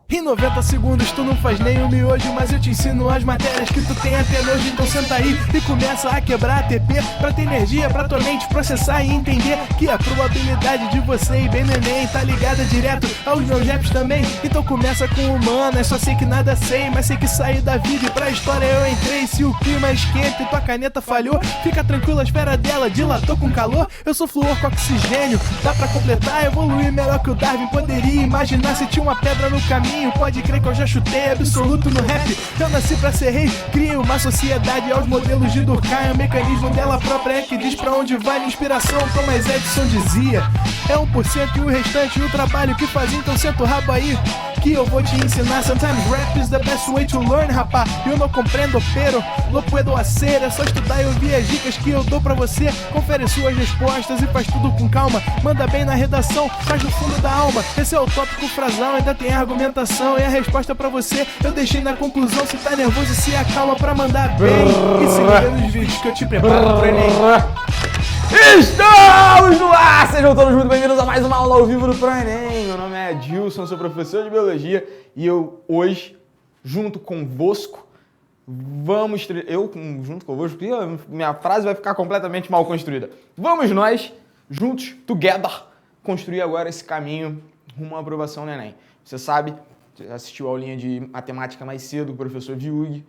Em 90 segundos tu não faz nem um miojo, mas eu te ensino as matérias que tu tem até nojo. Então senta aí e começa a quebrar ATP pra ter energia, pra tua mente processar e entender que a probabilidade de você ir bem no Enem tá ligada direto aos meus raps também. Então começa com humanas, só sei que nada sei, mas sei que saí da vida e pra história eu entrei. Se o clima esquenta e tua caneta falhou, fica tranquilo, a esfera dela dilatou com calor. Eu sou flúor com oxigênio, dá pra completar, evoluir melhor que o Darwin poderia imaginar. Se tinha uma pedra no caminho, pode crer que eu já chutei absoluto no rap. Eu nasci pra ser rei, crio uma sociedade aos modelos de Durkheim. O mecanismo dela própria é que diz pra onde vai minha inspiração. Thomas Edison dizia, é 1% e o restante o trabalho que fazia. Então senta o rabo aí que eu vou te ensinar. Sometimes rap is the best way to learn, rapá. Eu não compreendo, pero lo puedo hacer. É só estudar e ouvir as dicas que eu dou pra você. Confere suas respostas e faz tudo com calma. Manda bem na redação, faz no fundo da alma. Esse é o tópico frasal, ainda tem argumentação. E a resposta pra você eu deixei na conclusão. Se tá nervoso, se acalma pra mandar bem. E se liga nos vídeos que eu te preparo pro Enem. Estamos no ar! Sejam todos muito bem-vindos a mais uma aula ao vivo do Pro Enem. Meu nome é Edilson, sou professor de Biologia e eu hoje, junto convosco, junto convosco, minha frase vai ficar completamente mal construída. Vamos nós, juntos, together, construir agora esse caminho rumo à aprovação no Enem. Você sabe, assistiu a aulinha de matemática mais cedo com o professor Viug.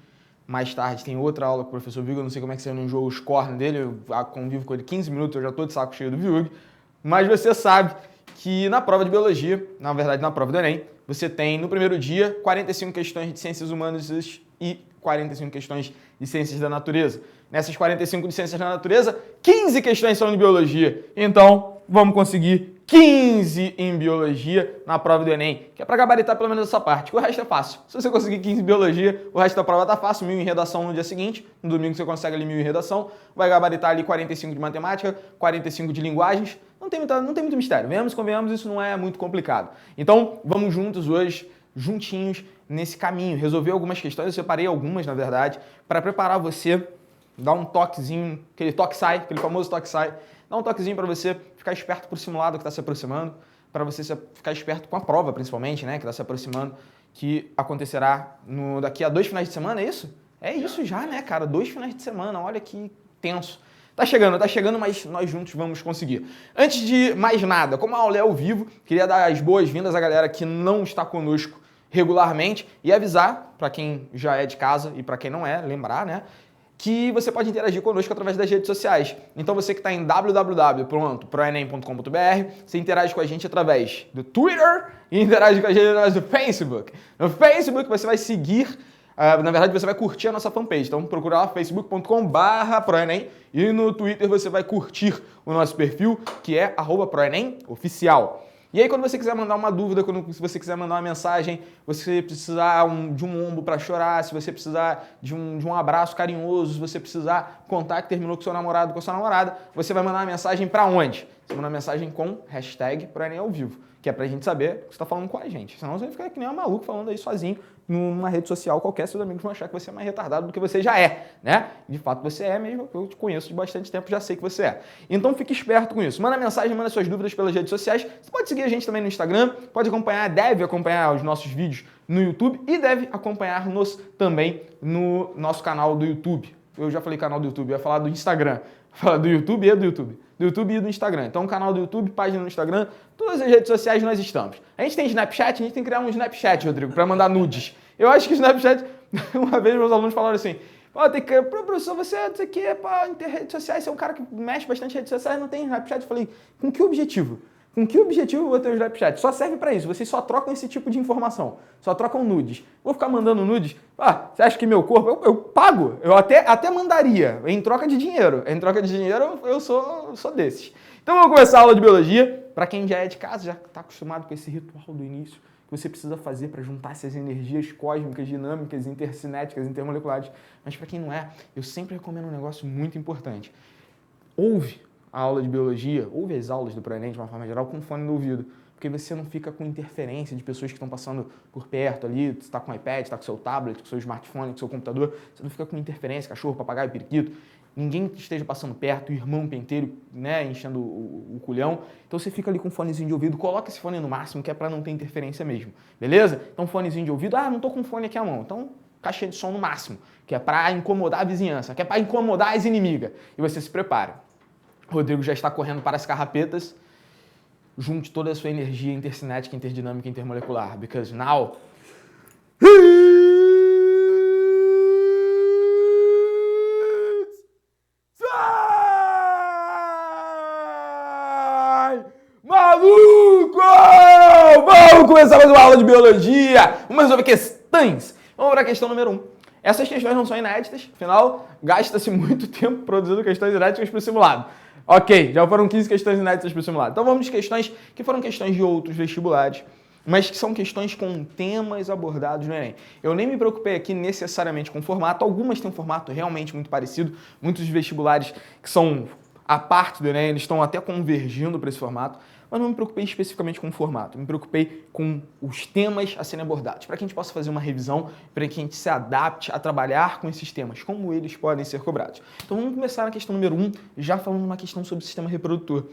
Mais tarde tem outra aula com o professor Viug, eu não sei como é que você não joga os cornos dele, eu convivo com ele 15 minutos, eu já tô de saco cheio do Viug. Mas você sabe que na prova de Biologia, na verdade na prova do Enem, você tem no primeiro dia 45 questões de Ciências Humanas e 45 questões de Ciências da Natureza. Nessas 45 de Ciências da Natureza, 15 questões são de Biologia. Então, vamos conseguir 15 em Biologia na prova do Enem, que é para gabaritar pelo menos essa parte, que o resto é fácil. Se você conseguir 15 em Biologia, o resto da prova tá fácil, 1000 em Redação no dia seguinte, no domingo você consegue ali 1000 em Redação, vai gabaritar ali 45 de Matemática, 45 de Linguagens, não tem muito mistério, venhamos, convenhamos, isso não é muito complicado. Então, vamos juntos hoje, juntinhos, nesse caminho, resolver algumas questões, eu separei algumas, na verdade, para preparar você, dar um toquezinho, aquele toque-sai, aquele famoso toque-sai, dá um toquezinho para você ficar esperto pro simulado que está se aproximando, para você ficar esperto com a prova, principalmente, né, que está se aproximando, que acontecerá daqui a 2 finais de semana, é isso? É isso já, né, cara? 2 finais de semana, olha que tenso. Tá chegando, mas nós juntos vamos conseguir. Antes de mais nada, como a aula é ao vivo, queria dar as boas-vindas à galera que não está conosco regularmente e avisar, para quem já é de casa e para quem não é, lembrar, né, que você pode interagir conosco através das redes sociais. Então você que está em www.proenem.com.br, você interage com a gente através do Twitter e interage com a gente através do Facebook. No Facebook você vai seguir, na verdade você vai curtir a nossa fanpage. Então procura lá facebook.com/proenem e no Twitter você vai curtir o nosso perfil, que é @proenemoficial. E aí, quando você quiser mandar uma dúvida, se você quiser mandar uma mensagem, você precisar de um ombro para chorar, se você precisar de um abraço carinhoso, se você precisar contar que terminou com seu namorado, com a sua namorada, você vai mandar uma mensagem para onde? Você manda uma mensagem com #ProEnemAoVivo, que é pra gente saber que você está falando com a gente. Senão você vai ficar que nem um maluco falando aí sozinho numa rede social qualquer, seus amigos vão achar que você é mais retardado do que você já é, né? De fato você é mesmo, eu te conheço de bastante tempo, já sei que você é. Então fique esperto com isso. Manda mensagem, manda suas dúvidas pelas redes sociais. Você pode seguir a gente também no Instagram, deve acompanhar os nossos vídeos no YouTube e deve acompanhar-nos também no nosso canal do YouTube. Eu já falei canal do YouTube, eu ia falar do Instagram. Falar do YouTube e do YouTube. Do YouTube e do Instagram. Então, canal do YouTube, página no Instagram, todas as redes sociais nós estamos. A gente tem Snapchat, a gente tem que criar um Snapchat, Rodrigo, para mandar nudes. Eu acho que o Snapchat, uma vez meus alunos falaram assim, professor, você quer para ter redes sociais, você é um cara que mexe bastante em redes sociais, não tem Snapchat? Eu falei, com que objetivo? Com que objetivo eu vou ter o Snapchat? Só serve para isso, vocês só trocam esse tipo de informação, só trocam nudes. Vou ficar mandando nudes? Você acha que meu corpo, eu pago, eu até mandaria, em troca de dinheiro. Em troca de dinheiro eu sou desses. Então vamos começar a aula de Biologia. Para quem já é de casa, já está acostumado com esse ritual do início, que você precisa fazer para juntar essas energias cósmicas, dinâmicas, intercinéticas, intermoleculares. Mas para quem não é, eu sempre recomendo um negócio muito importante. Ouve a aula de Biologia, ouve as aulas do Pro Enem de uma forma geral com fone no ouvido, porque você não fica com interferência de pessoas que estão passando por perto ali, você está com o iPad, está com o seu tablet, com o seu smartphone, com o seu computador, você não fica com interferência, cachorro, papagaio, periquito. ninguém esteja passando perto, o irmão penteiro, né, enchendo o culhão. Então você fica ali com um fonezinho de ouvido, coloca esse fone no máximo, que é para não ter interferência mesmo, beleza? Então fonezinho de ouvido, não tô com fone aqui à mão, então caixa de som no máximo, que é para incomodar a vizinhança, que é para incomodar as inimigas. E você se prepara. O Rodrigo já está correndo para as carrapetas. Junte toda a sua energia intercinética, interdinâmica, intermolecular, because now... Maluco! Vamos começar mais uma aula de biologia! Vamos resolver questões! Vamos para a questão número 1. Essas questões não são inéditas, afinal, gasta-se muito tempo produzindo questões inéditas para o simulado. Ok, já foram 15 questões inéditas para o simulado. Então vamos de questões que foram questões de outros vestibulares, mas que são questões com temas abordados no Enem. Eu nem me preocupei aqui necessariamente com o formato, algumas têm um formato realmente muito parecido, muitos vestibulares que são a parte do Enem, eles estão até convergindo para esse formato, mas não me preocupei especificamente com o formato, me preocupei com os temas a serem abordados, para que a gente possa fazer uma revisão, para que a gente se adapte a trabalhar com esses temas, como eles podem ser cobrados. Então vamos começar na questão número 1, já falando uma questão sobre o sistema reprodutor.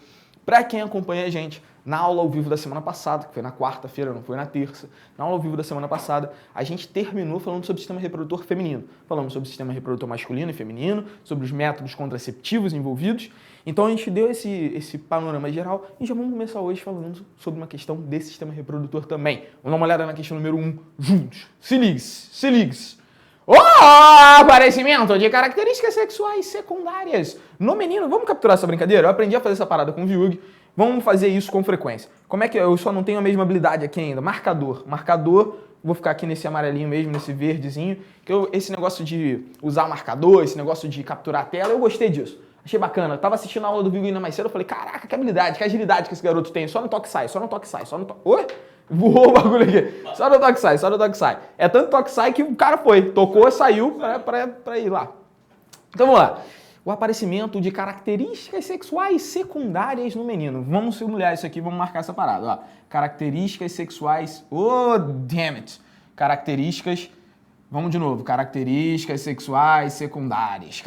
Para quem acompanha a gente, na aula ao vivo da semana passada, que foi na quarta-feira, não foi na terça, na aula ao vivo da semana passada, a gente terminou falando sobre o sistema reprodutor feminino. Falamos sobre o sistema reprodutor masculino e feminino, sobre os métodos contraceptivos envolvidos. Então a gente deu esse panorama geral e já vamos começar hoje falando sobre uma questão desse sistema reprodutor também. Vamos dar uma olhada na questão número 1 juntos. Se ligue-se. Aparecimento de características sexuais secundárias no menino. Vamos capturar essa brincadeira? Eu aprendi a fazer essa parada com o Viug. Vamos fazer isso com frequência. Como é que eu só não tenho a mesma habilidade aqui ainda? Marcador, vou ficar aqui nesse amarelinho mesmo, nesse verdezinho. Esse negócio de usar marcador, esse negócio de capturar a tela, eu gostei disso. Achei bacana. Eu tava assistindo a aula do Vigo ainda mais cedo, eu falei, caraca, que habilidade, que agilidade que esse garoto tem. Só no toque sai. Oi? Voou o bagulho aqui. Só no toque sai. É tanto toque sai que o cara foi. Tocou, saiu pra ir lá. Então vamos lá. O aparecimento de características sexuais secundárias no menino. Vamos olhar isso aqui, vamos marcar essa parada. Ó. Características sexuais... damn it. Vamos de novo. Características sexuais secundárias.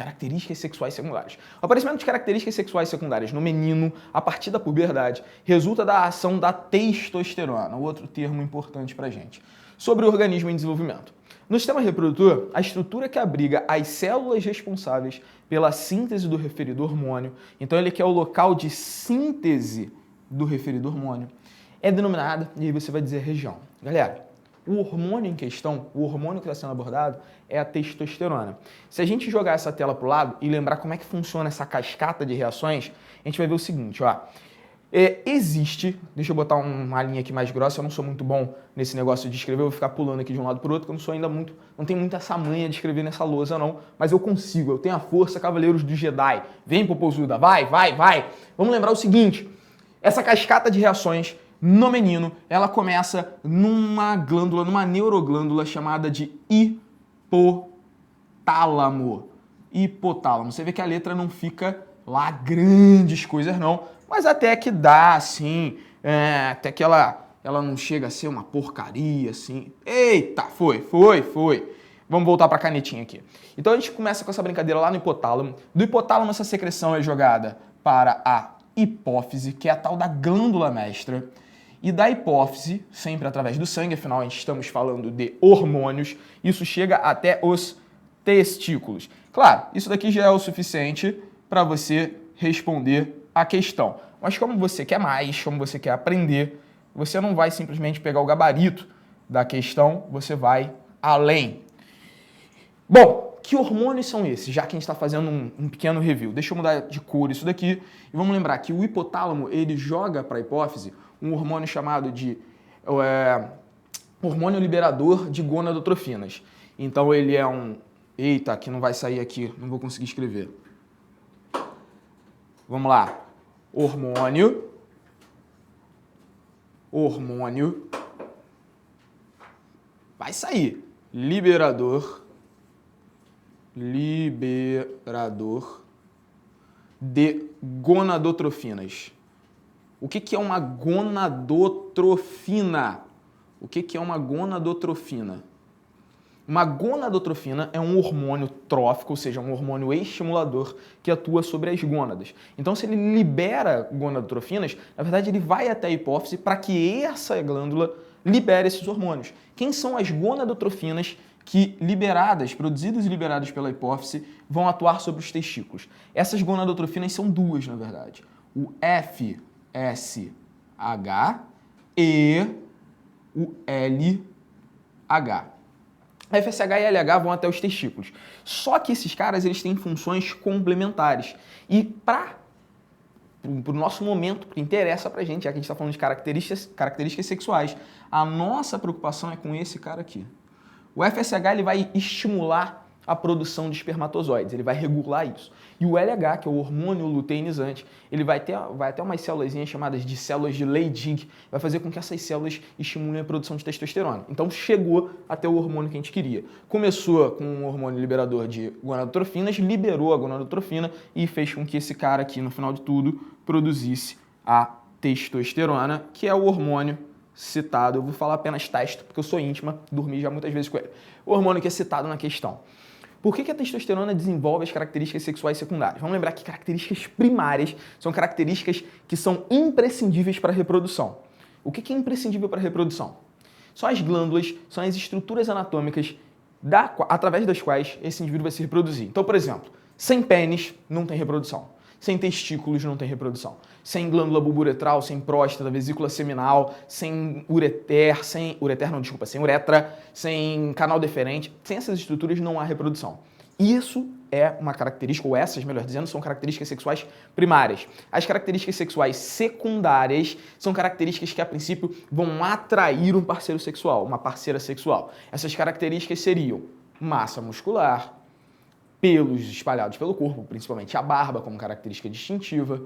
O aparecimento de características sexuais secundárias no menino, a partir da puberdade, resulta da ação da testosterona, outro termo importante pra gente, sobre o organismo em desenvolvimento. No sistema reprodutor, a estrutura que abriga as células responsáveis pela síntese do referido hormônio, então ele que é o local de síntese do referido hormônio, é denominada, e aí você vai dizer região. Galera, o hormônio em questão, o hormônio que está sendo abordado, é a testosterona. Se a gente jogar essa tela para o lado e lembrar como é que funciona essa cascata de reações, a gente vai ver o seguinte, ó. Existe, deixa eu botar uma linha aqui mais grossa, eu não sou muito bom nesse negócio de escrever, eu vou ficar pulando aqui de um lado para o outro, porque eu não sou ainda muito, não tenho muita essa manha de escrever nessa lousa não, mas eu consigo, eu tenho a força, cavaleiros do Jedi. Vem, popozuda, vai. Vamos lembrar o seguinte, essa cascata de reações no menino, ela começa numa glândula, numa neuroglândula chamada de hipotálamo. Você vê que a letra não fica lá grandes coisas não, mas até que dá, assim, até que ela não chega a ser uma porcaria, assim. Eita, foi. Vamos voltar para a canetinha aqui. Então a gente começa com essa brincadeira lá no hipotálamo. Do hipotálamo essa secreção é jogada para a hipófise, que é a tal da glândula mestra. E da hipófise, sempre através do sangue, afinal a gente estamos falando de hormônios, isso chega até os testículos. Claro, isso daqui já é o suficiente para você responder a questão. Mas como você quer mais, como você quer aprender, você não vai simplesmente pegar o gabarito da questão, você vai além. Bom, que hormônios são esses? Já que a gente está fazendo um pequeno review. Deixa eu mudar de cor isso daqui. E vamos lembrar que o hipotálamo, ele joga para a hipófise um hormônio chamado de hormônio liberador de gonadotrofinas. Então ele é um... Eita, que não vai sair aqui, não vou conseguir escrever. Vamos lá. Hormônio. Vai sair. Liberador de gonadotrofinas. O que é uma gonadotrofina? Uma gonadotrofina é um hormônio trófico, ou seja, um hormônio estimulador que atua sobre as gônadas. Então, se ele libera gonadotrofinas, na verdade ele vai até a hipófise para que essa glândula libere esses hormônios. Quem são as gonadotrofinas que produzidas e liberadas pela hipófise, vão atuar sobre os testículos? Essas gonadotrofinas são duas, na verdade. O FSH e o LH. A FSH e LH vão até os testículos. Só que esses caras eles têm funções complementares. E para o nosso momento, que interessa pra gente, já que a gente está falando de características sexuais, a nossa preocupação é com esse cara aqui. O FSH ele vai estimular a produção de espermatozoides, ele vai regular isso. E o LH, que é o hormônio luteinizante, ele vai ter umas células chamadas de células de Leydig, vai fazer com que essas células estimulem a produção de testosterona. Então chegou até o hormônio que a gente queria. Começou com um hormônio liberador de gonadotrofinas, liberou a gonadotrofina e fez com que esse cara aqui, no final de tudo, produzisse a testosterona, que é o hormônio citado. Eu vou falar apenas testo, porque eu sou íntima, dormi já muitas vezes com ele. O hormônio que é citado na questão. Por que a testosterona desenvolve as características sexuais secundárias? Vamos lembrar que características primárias são características que são imprescindíveis para a reprodução. O que é imprescindível para a reprodução? São as glândulas, são as estruturas anatômicas através das quais esse indivíduo vai se reproduzir. Então, por exemplo, sem pênis não tem reprodução. Sem testículos não tem reprodução. Sem glândula bulboretral, sem próstata, vesícula seminal, sem ureter, sem uretra, sem canal deferente, sem essas estruturas não há reprodução. Isso é uma característica, ou essas, melhor dizendo, são características sexuais primárias. As características sexuais secundárias são características que, a princípio, vão atrair um parceiro sexual, uma parceira sexual. Essas características seriam massa muscular, pelos espalhados pelo corpo, principalmente a barba como característica distintiva,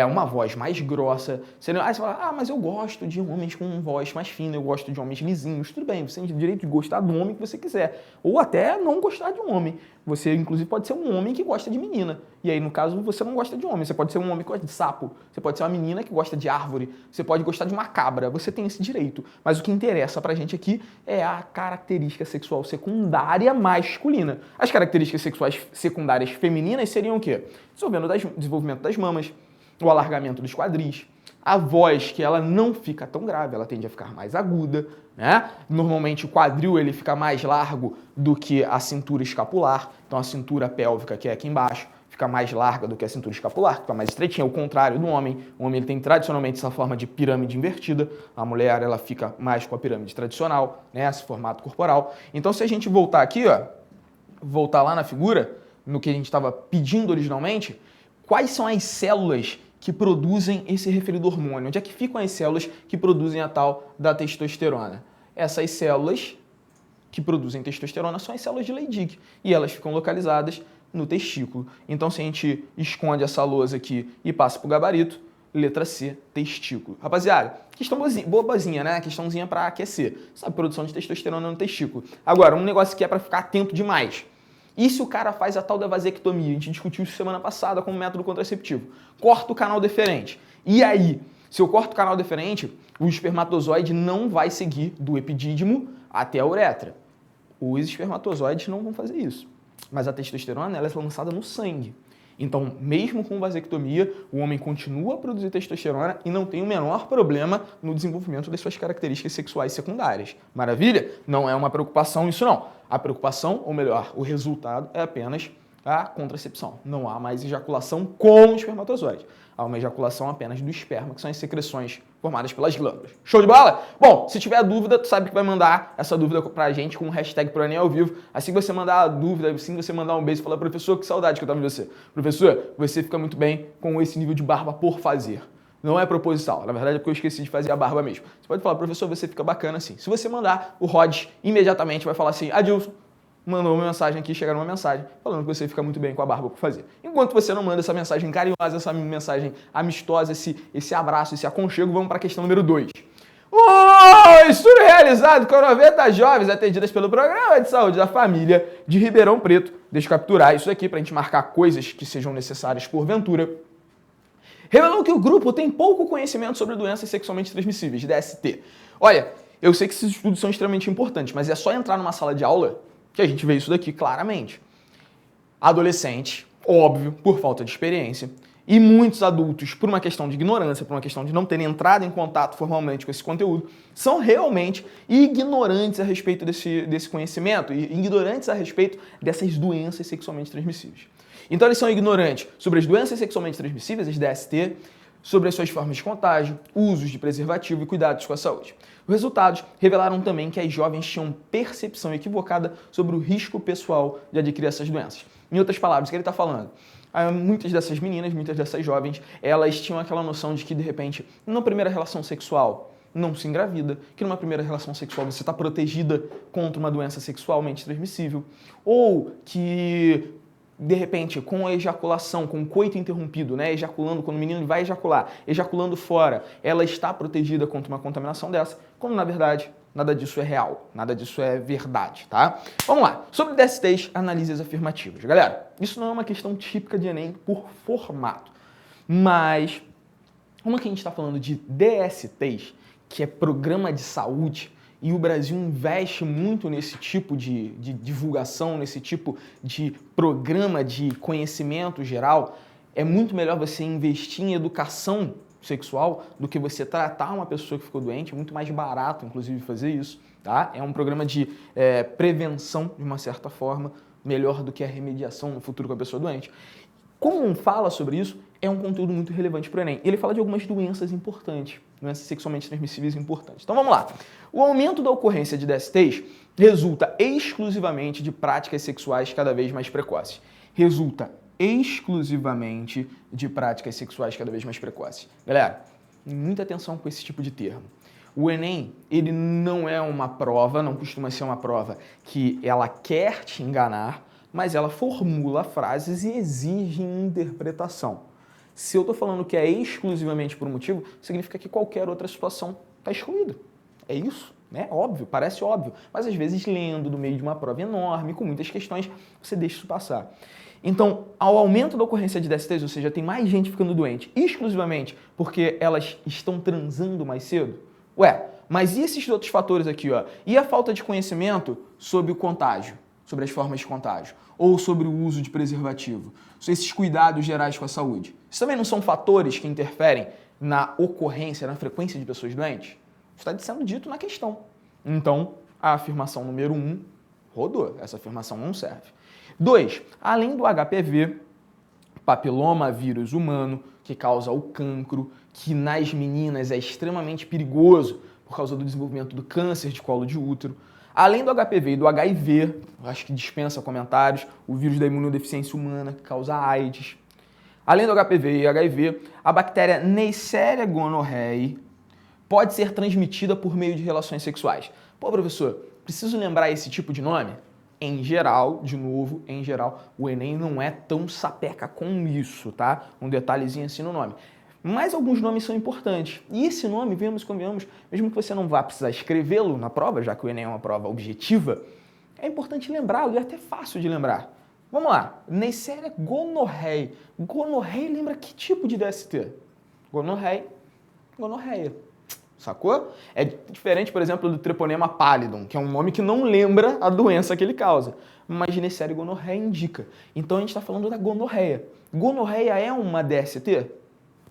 uma voz mais grossa. Você fala, mas eu gosto de homens com voz mais fina, eu gosto de homens lisinhos. Tudo bem, você tem o direito de gostar do homem que você quiser. Ou até não gostar de um homem. Você, inclusive, pode ser um homem que gosta de menina. E aí, no caso, você não gosta de homem. Você pode ser um homem que gosta de sapo. Você pode ser uma menina que gosta de árvore. Você pode gostar de uma cabra. Você tem esse direito. Mas o que interessa pra gente aqui é a característica sexual secundária masculina. As características sexuais secundárias femininas seriam o quê? Desenvolvimento das mamas, o alargamento dos quadris, a voz, que ela não fica tão grave, ela tende a ficar mais aguda, né? Normalmente o quadril ele fica mais largo do que a cintura escapular, então a cintura pélvica, que é aqui embaixo, fica mais larga do que a cintura escapular, que fica mais estreitinha, ao contrário do homem. O homem ele tem tradicionalmente essa forma de pirâmide invertida, a mulher ela fica mais com a pirâmide tradicional, né? Esse formato corporal. Então se a gente voltar aqui, voltar lá na figura, no que a gente estava pedindo originalmente, quais são as células que produzem esse referido hormônio? Onde é que ficam as células que produzem a tal da testosterona? Essas células que produzem testosterona são as células de Leydig e elas ficam localizadas no testículo. Então, se a gente esconde essa lousa aqui e passa para o gabarito, letra C, testículo. Rapaziada, questão bobazinha, né? Questãozinha para aquecer. Sabe, produção de testosterona no testículo. Agora, um negócio que é para ficar atento demais. E se o cara faz a tal da vasectomia? A gente discutiu isso semana passada como método contraceptivo. Corta o canal deferente. E aí, se eu corto o canal deferente, o espermatozoide não vai seguir do epidídimo até a uretra. Os espermatozoides não vão fazer isso. Mas a testosterona ela é lançada no sangue. Então, mesmo com vasectomia, o homem continua a produzir testosterona e não tem o menor problema no desenvolvimento das suas características sexuais secundárias. Maravilha? Não é uma preocupação isso não. A preocupação, ou melhor, o resultado é apenas a contracepção. Não há mais ejaculação com o espermatozoide. Há uma ejaculação apenas do esperma, que são as secreções formadas pelas glândulas. Show de bola? Bom, se tiver dúvida, tu sabe que vai mandar essa dúvida pra gente com o hashtag ProEnem ao vivo. Assim que você mandar a dúvida, assim que você mandar um beijo e falar, professor, que saudade que eu tava de você. Professor, você fica muito bem com esse nível de barba por fazer. Não é proposital, na verdade é porque eu esqueci de fazer a barba mesmo. Você pode falar, professor, você fica bacana assim. Se você mandar, o Rod imediatamente vai falar assim, Adilson, mandou uma mensagem aqui, chegaram uma mensagem falando que você fica muito bem com a barba por fazer. Enquanto você não manda essa mensagem carinhosa, essa mensagem amistosa, esse abraço, esse aconchego, vamos para a questão número 2. O estudo realizado com 90 jovens atendidas pelo Programa de Saúde da Família de Ribeirão Preto. Deixa eu capturar isso aqui para a gente marcar coisas que sejam necessárias porventura. Revelou que o grupo tem pouco conhecimento sobre doenças sexualmente transmissíveis, DST. Olha, Eu sei que esses estudos são extremamente importantes, mas é só entrar numa sala de aula que a gente vê isso daqui claramente. Adolescente, óbvio, por falta de experiência, e muitos adultos, por uma questão de ignorância, por uma questão de não terem entrado em contato formalmente com esse conteúdo, são realmente ignorantes a respeito desse conhecimento e ignorantes a respeito dessas doenças sexualmente transmissíveis. Então eles são ignorantes sobre as doenças sexualmente transmissíveis, as DST, sobre as suas formas de contágio, usos de preservativo e cuidados com a saúde. Os resultados revelaram também que as jovens tinham percepção equivocada sobre o risco pessoal de adquirir essas doenças. Em outras palavras, o que ele está falando? Muitas dessas meninas, muitas dessas jovens, elas tinham aquela noção de que, de repente, numa primeira relação sexual não se engravida, que numa primeira relação sexual você está protegida contra uma doença sexualmente transmissível, ou que, de repente, com a ejaculação, com o coito interrompido, né, ejaculando, quando o menino vai ejacular, ejaculando fora, ela está protegida contra uma contaminação dessa, quando, na verdade, nada disso é real, nada disso é verdade, tá? Vamos lá. Sobre DSTs, análises afirmativas. Galera, isso não é uma questão típica de Enem por formato, mas como que a gente está falando de DSTs, que é programa de saúde, e o Brasil investe muito nesse tipo de divulgação, nesse tipo de programa de conhecimento geral, é muito melhor você investir em educação sexual do que você tratar uma pessoa que ficou doente. É muito mais barato, inclusive, fazer isso, tá? É um programa de prevenção, de uma certa forma, melhor do que a remediação no futuro com a pessoa doente. Como fala sobre isso, é um conteúdo muito relevante para o Enem. Ele fala de algumas doenças importantes, doenças sexualmente transmissíveis importantes. Então vamos lá. O aumento da ocorrência de DSTs resulta exclusivamente de práticas sexuais cada vez mais precoces. Resulta exclusivamente de práticas sexuais cada vez mais precoces. Galera, muita atenção com esse tipo de termo. O Enem, ele não é uma prova, não costuma ser uma prova que ela quer te enganar, mas ela formula frases e exige interpretação. Se eu estou falando que é exclusivamente por um motivo, significa que qualquer outra situação está excluída. É isso, né? Óbvio, parece óbvio, mas às vezes lendo no meio de uma prova enorme, com muitas questões, você deixa isso passar. Então, ao aumento da ocorrência de DSTs, ou seja, tem mais gente ficando doente exclusivamente porque elas estão transando mais cedo? Ué, mas e esses outros fatores aqui, ó? E a falta de conhecimento sobre o contágio, sobre as formas de contágio, ou sobre o uso de preservativo, esses cuidados gerais com a saúde? Isso também não são fatores que interferem na ocorrência, na frequência de pessoas doentes? Isso está sendo dito na questão. Então, a afirmação número 1 rodou. Essa afirmação não serve. 2. Além do HPV, papiloma vírus humano, que causa o cancro, que nas meninas é extremamente perigoso por causa do desenvolvimento do câncer de colo de útero. Além do HPV e do HIV, acho que dispensa comentários, o vírus da imunodeficiência humana, que causa AIDS. Além do HPV e HIV, a bactéria Neisseria gonorrhoeae pode ser transmitida por meio de relações sexuais. Pô, professor, preciso lembrar esse tipo de nome? Em geral, de novo, em geral, o Enem não é tão sapeca com isso, tá? Um detalhezinho assim no nome. Mas alguns nomes são importantes. E esse nome, vemos, mesmo que você não vá precisar escrevê-lo na prova, já que o Enem é uma prova objetiva, é importante lembrá-lo e é até fácil de lembrar. Vamos lá. Neisseria gonorrhoeae. Gonorrhoeae lembra que tipo de DST? Gonorreia. Sacou? É diferente, por exemplo, do treponema pallidum, que é um nome que não lembra a doença que ele causa. Mas Neisseria gonorrhoeae indica. Então a gente está falando da gonorreia. Gonorreia é uma DST?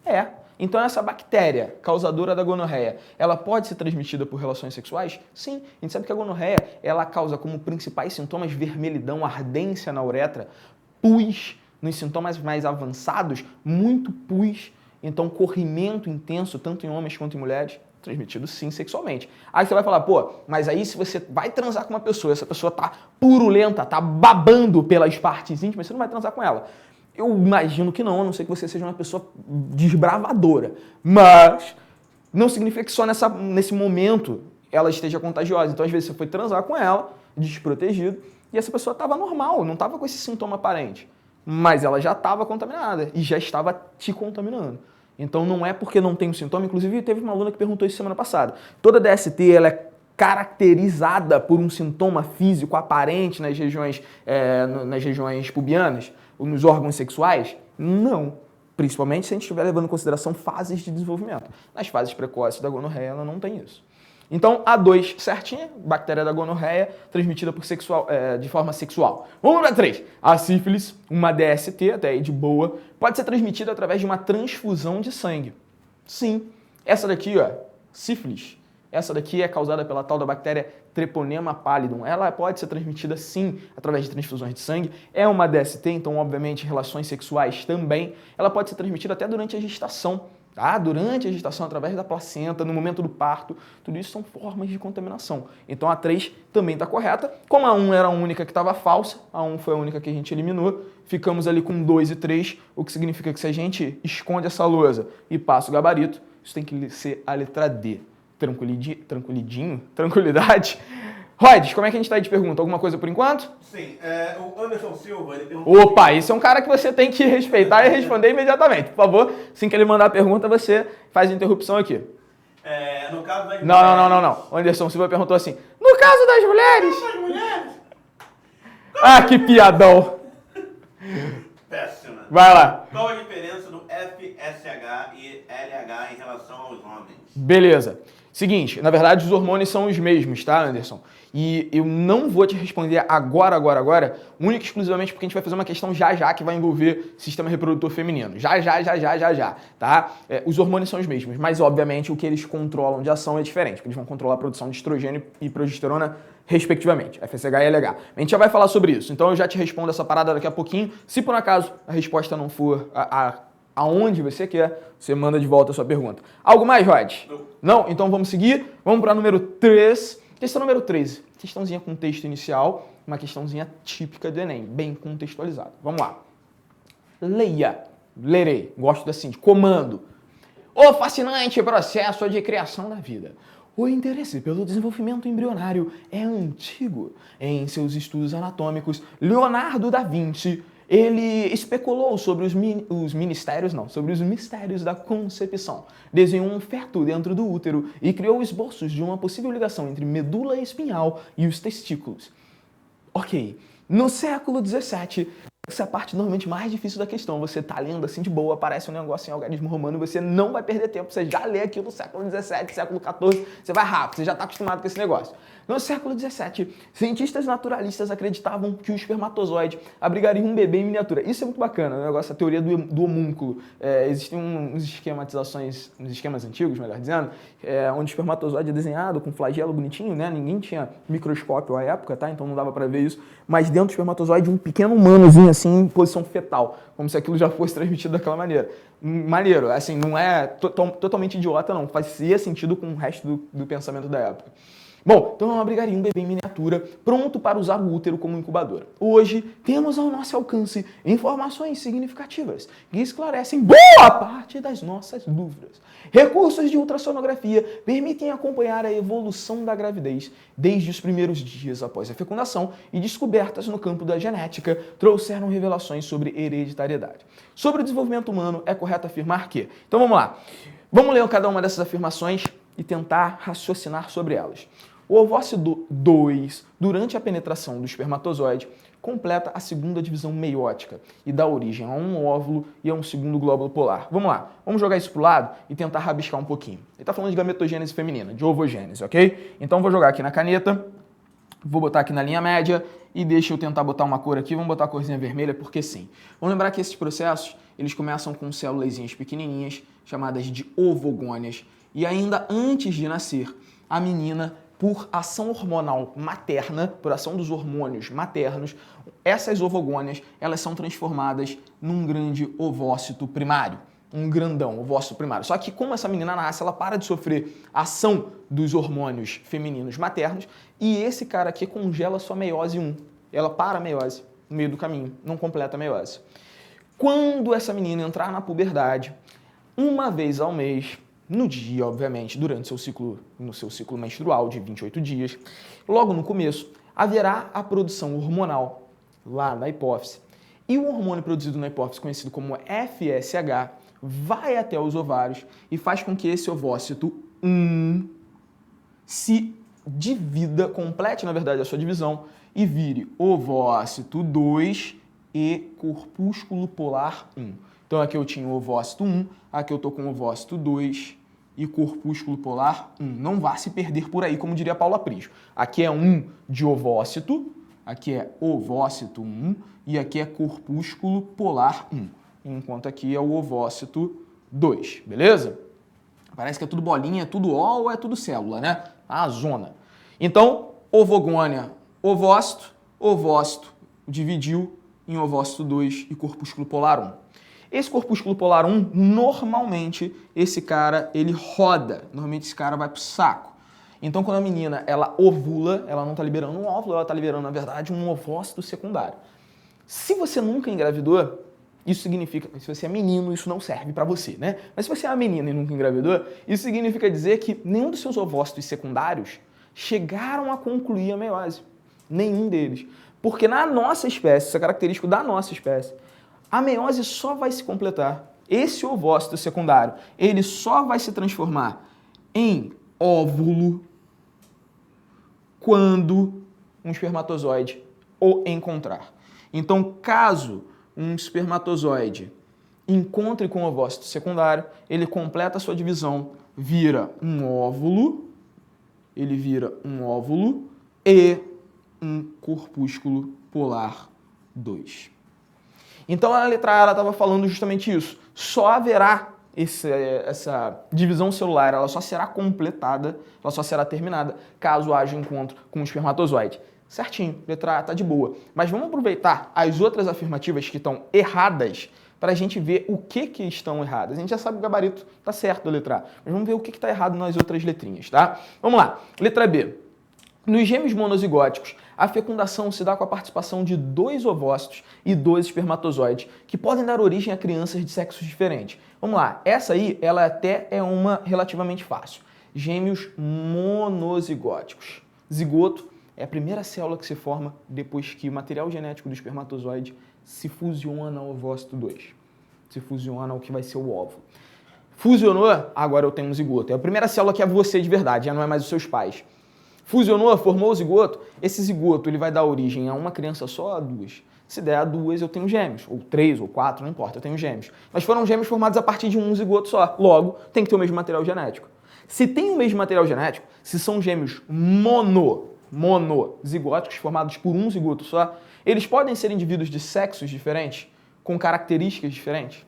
É. Então essa bactéria causadora da gonorreia, ela pode ser transmitida por relações sexuais? Sim. A gente sabe que a gonorreia, ela causa como principais sintomas vermelhidão, ardência na uretra, pus, nos sintomas mais avançados, muito pus, então corrimento intenso, tanto em homens quanto em mulheres, transmitido sim sexualmente. Aí você vai falar, pô, mas aí se você vai transar com uma pessoa, essa pessoa tá purulenta, tá babando pelas partes íntimas, você não vai transar com ela. Eu imagino que não, a não ser que você seja uma pessoa desbravadora. Mas não significa que só nesse momento ela esteja contagiosa. Então, às vezes, você foi transar com ela, desprotegido, e essa pessoa estava normal, não estava com esse sintoma aparente. Mas ela já estava contaminada e já estava te contaminando. Então, não é porque não tem o sintoma. Inclusive, teve uma aluna que perguntou isso semana passada. Toda DST, ela é caracterizada por um sintoma físico aparente nas regiões pubianas, nos órgãos sexuais? Não. Principalmente se a gente estiver levando em consideração fases de desenvolvimento. Nas fases precoces da gonorreia, ela não tem isso. Então, A2 certinha, bactéria da gonorreia, transmitida de forma sexual. Vamos para 3. A sífilis, uma DST, até aí de boa, pode ser transmitida através de uma transfusão de sangue. Sim, essa daqui, ó, sífilis, essa daqui é causada pela tal da bactéria Treponema pallidum. Ela pode ser transmitida, sim, através de transfusões de sangue. É uma DST, então, obviamente, relações sexuais também. Ela pode ser transmitida até durante a gestação. Tá? Durante a gestação, através da placenta, no momento do parto, tudo isso são formas de contaminação. Então a 3 também está correta. Como a 1 era a única que estava falsa, a 1 foi a única que a gente eliminou, ficamos ali com 2 e 3, o que significa que se a gente esconde essa lousa e passa o gabarito, isso tem que ser a letra D. Tranquilidade? Rods, como é que a gente tá aí de pergunta? Alguma coisa por enquanto? Sim, o Anderson Silva, ele perguntou... Opa, esse é um cara que você tem que respeitar e responder imediatamente. Por favor, assim que ele mandar a pergunta, você faz a interrupção aqui. No caso das mulheres... Não. O Anderson Silva perguntou assim, no caso das mulheres... Das mulheres? Ah, que piadão. Péssima. Vai lá. Qual a diferença do FSH e LH em relação aos homens? Beleza. Seguinte, na verdade os hormônios são os mesmos, tá, Anderson? E eu não vou te responder agora, única e exclusivamente porque a gente vai fazer uma questão já que vai envolver sistema reprodutor feminino. Já, tá? Os hormônios são os mesmos, mas obviamente o que eles controlam de ação é diferente, porque eles vão controlar a produção de estrogênio e progesterona respectivamente, FSH e LH. A gente já vai falar sobre isso, então eu já te respondo essa parada daqui a pouquinho. Se por acaso a resposta não for aonde você quer, você manda de volta a sua pergunta. Algo mais, Rod? Não? Então vamos seguir. Vamos para número 3. Questão número 13. Questãozinha com texto inicial, uma questãozinha típica do Enem, bem contextualizada. Vamos lá. Leia. Lerei. Gosto assim, de comando. O fascinante processo de criação da vida. O interesse pelo desenvolvimento embrionário é antigo. Em seus estudos anatômicos, Leonardo da Vinci ele especulou sobre os mistérios da concepção. Desenhou um feto dentro do útero e criou esboços de uma possível ligação entre medula espinhal e os testículos. Ok, no século XVII, essa é a parte normalmente mais difícil da questão. Você tá lendo assim de boa, aparece um negócio em algarismo romano, você não vai perder tempo, você já lê aquilo no século XVII, século XIV, você vai rápido, você já tá acostumado com esse negócio. No século XVII, cientistas naturalistas acreditavam que o espermatozoide abrigaria um bebê em miniatura. Isso é muito bacana, o negócio, a teoria do homúnculo. Existem uns esquemas antigos, melhor dizendo, onde o espermatozoide é desenhado com flagelo bonitinho, né? Ninguém tinha microscópio à época, tá? Então não dava pra ver isso. Mas dentro do espermatozoide, um pequeno humanozinho assim, em posição fetal, como se aquilo já fosse transmitido daquela maneira. Maneiro, assim, não é totalmente idiota, não. Fazia sentido com o resto do pensamento da época. Bom, então ela abrigaria um bebê em miniatura, pronto para usar o útero como incubadora. Hoje, temos ao nosso alcance informações significativas que esclarecem boa parte das nossas dúvidas. Recursos de ultrassonografia permitem acompanhar a evolução da gravidez desde os primeiros dias após a fecundação e descobertas no campo da genética trouxeram revelações sobre hereditariedade. Sobre o desenvolvimento humano, é correto afirmar que... Então vamos lá. Vamos ler cada uma dessas afirmações e tentar raciocinar sobre elas. O ovócito 2, durante a penetração do espermatozoide, completa a segunda divisão meiótica e dá origem a um óvulo e a um segundo glóbulo polar. Vamos lá, vamos jogar isso pro lado e tentar rabiscar um pouquinho. Ele está falando de gametogênese feminina, de ovogênese, ok? Então vou jogar aqui na caneta, vou botar aqui na linha média e deixa eu tentar botar uma cor aqui, vamos botar a corzinha vermelha porque sim. Vamos lembrar que esses processos, eles começam com célulazinhas pequenininhas, chamadas de ovogônias, e ainda antes de nascer, a menina, por ação hormonal materna, por ação dos hormônios maternos, essas ovogônias, elas são transformadas num grande ovócito primário, um grandão ovócito primário. Só que como essa menina nasce, ela para de sofrer a ação dos hormônios femininos maternos e esse cara aqui congela sua meiose 1. Ela para a meiose no meio do caminho, não completa a meiose. Quando essa menina entrar na puberdade, uma vez ao mês, no dia, obviamente, durante no seu ciclo menstrual de 28 dias, logo no começo, haverá a produção hormonal lá na hipófise. E o hormônio produzido na hipófise, conhecido como FSH, vai até os ovários e faz com que esse ovócito 1 se divida, complete, na verdade, a sua divisão e vire ovócito 2 e corpúsculo polar 1. Então aqui eu tinha o ovócito 1, aqui eu tô com o ovócito 2 e corpúsculo polar 1. Não vá se perder por aí, como diria Paula Prisco. Aqui é 1 de ovócito, aqui é ovócito 1 e aqui é corpúsculo polar 1. Enquanto aqui é o ovócito 2, beleza? Parece que é tudo bolinha, é tudo ó ou é tudo célula, né? A zona. Então, ovogônia, ovócito, ovócito dividiu em ovócito 2 e corpúsculo polar 1. Esse corpúsculo polar 1, normalmente, esse cara, ele roda. Normalmente esse cara vai pro saco. Então, quando a menina, ela ovula, ela não está liberando um óvulo, ela está liberando, na verdade, um ovócito secundário. Se você nunca engravidou, isso significa, se você é menino, isso não serve para você, né? Mas se você é uma menina e nunca engravidou, isso significa dizer que nenhum dos seus ovócitos secundários chegaram a concluir a meiose. Nenhum deles. Porque na nossa espécie, isso é característico da nossa espécie, a meiose só vai se completar. Esse ovócito secundário, ele só vai se transformar em óvulo quando um espermatozoide o encontrar. Então, caso um espermatozoide encontre com o ovócito secundário, ele completa a sua divisão, vira um óvulo, ele vira um óvulo e um corpúsculo polar 2. Então, a letra A estava falando justamente isso. Só haverá essa divisão celular, ela só será completada, ela só será terminada, caso haja encontro com o espermatozoide. Certinho, letra A está de boa. Mas vamos aproveitar as outras afirmativas que estão erradas para a gente ver o que estão erradas. A gente já sabe que o gabarito está certo da letra A, mas vamos ver o que está errado nas outras letrinhas, tá? Vamos lá, letra B. Nos gêmeos monozigóticos, a fecundação se dá com a participação de 2 ovócitos e 2 espermatozoides, que podem dar origem a crianças de sexos diferentes. Vamos lá, essa aí, ela até é uma relativamente fácil. Gêmeos monozigóticos. Zigoto é a primeira célula que se forma depois que o material genético do espermatozoide se fusiona ao ovócito 2. Se fusiona ao que vai ser o óvulo. Fusionou, agora eu tenho um zigoto. É a primeira célula que é você de verdade, já não é mais os seus pais. Fusionou, formou o zigoto, esse zigoto ele vai dar origem a uma criança só ou a 2? Se der a 2, eu tenho gêmeos, ou 3, ou 4, não importa, eu tenho gêmeos. Mas foram gêmeos formados a partir de um zigoto só, logo tem que ter o mesmo material genético. Se tem o mesmo material genético, se são gêmeos monozigóticos formados por um zigoto só, eles podem ser indivíduos de sexos diferentes, com características diferentes?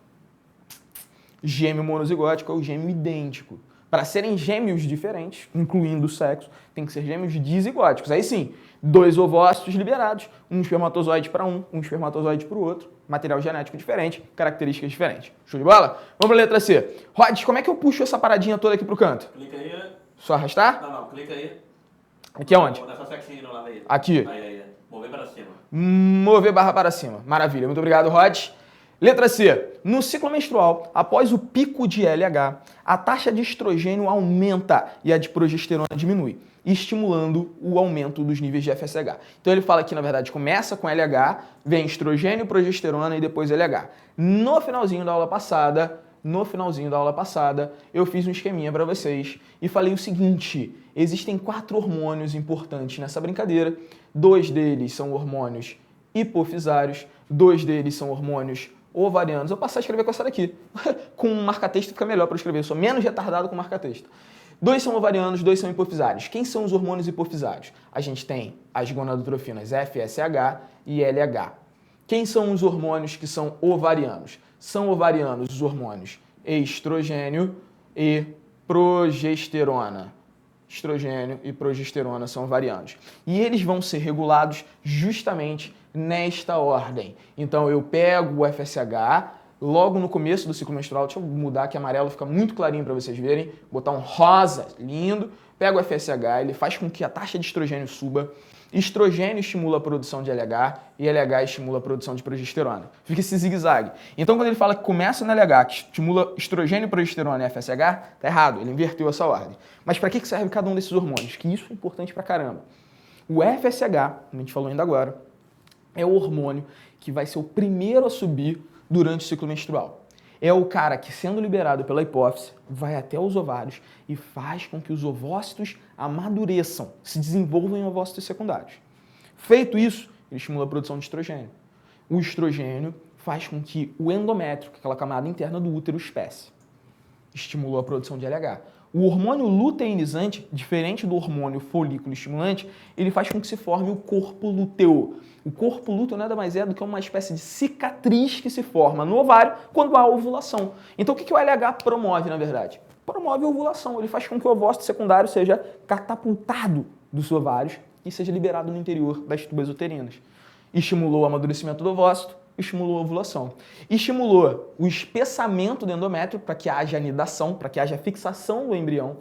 Gêmeo monozigótico é o gêmeo idêntico. Para serem gêmeos diferentes, incluindo o sexo, tem que ser gêmeos dizigóticos. Aí sim, 2 ovócitos liberados, um espermatozoide para um espermatozoide para o outro, material genético diferente, características diferentes. Show de bola? Vamos para a letra C. Rods, como é que eu puxo essa paradinha toda aqui pro canto? Clica aí. Só arrastar? Não, clica aí. Aqui aonde? Nessa sexinha do lado aí. Aqui. Aí. Mover para cima. Mover barra para cima. Maravilha. Muito obrigado, Rods. Letra C. No ciclo menstrual, após o pico de LH, a taxa de estrogênio aumenta e a de progesterona diminui, estimulando o aumento dos níveis de FSH. Então ele fala que, na verdade, começa com LH, vem estrogênio, progesterona e depois LH. No finalzinho da aula passada, eu fiz um esqueminha para vocês e falei o seguinte: existem 4 hormônios importantes nessa brincadeira. 2 deles são hormônios hipofisários, 2 deles são hormônios ovarianos. Eu vou passar a escrever com essa daqui. Com marca-texto fica melhor para escrever. Eu sou menos retardado com marca-texto. 2 são ovarianos, 2 são hipofisários. Quem são os hormônios hipofisários? A gente tem as gonadotrofinas FSH e LH. Quem são os hormônios que são ovarianos? São ovarianos os hormônios estrogênio e progesterona. Estrogênio e progesterona são ovarianos. E eles vão ser regulados justamente nesta ordem. Então eu pego o FSH logo no começo do ciclo menstrual, deixa eu mudar que amarelo fica muito clarinho para vocês verem, botar um rosa lindo, pego o FSH, ele faz com que a taxa de estrogênio suba, estrogênio estimula a produção de LH e LH estimula a produção de progesterona. Fica esse zigue-zague. Então quando ele fala que começa no LH, que estimula estrogênio, progesterona e FSH, tá errado, ele inverteu essa ordem. Mas para que serve cada um desses hormônios? Que isso é importante pra caramba. O FSH, como a gente falou ainda agora, é o hormônio que vai ser o primeiro a subir durante o ciclo menstrual. É o cara que, sendo liberado pela hipófise, vai até os ovários e faz com que os ovócitos amadureçam, se desenvolvam em ovócitos secundários. Feito isso, ele estimula a produção de estrogênio. O estrogênio faz com que o endométrio, que é aquela camada interna do útero, espesse. Estimulou a produção de LH. O hormônio luteinizante, diferente do hormônio folículo estimulante, ele faz com que se forme o corpo lúteo. O corpo lúteo nada mais é do que uma espécie de cicatriz que se forma no ovário quando há ovulação. Então o que o LH promove, na verdade? Promove a ovulação. Ele faz com que o ovócito secundário seja catapultado dos ovários e seja liberado no interior das tubas uterinas. Estimulou o amadurecimento do ovócito, estimulou a ovulação. Estimulou o espessamento do endométrio para que haja anidação, para que haja fixação do embrião.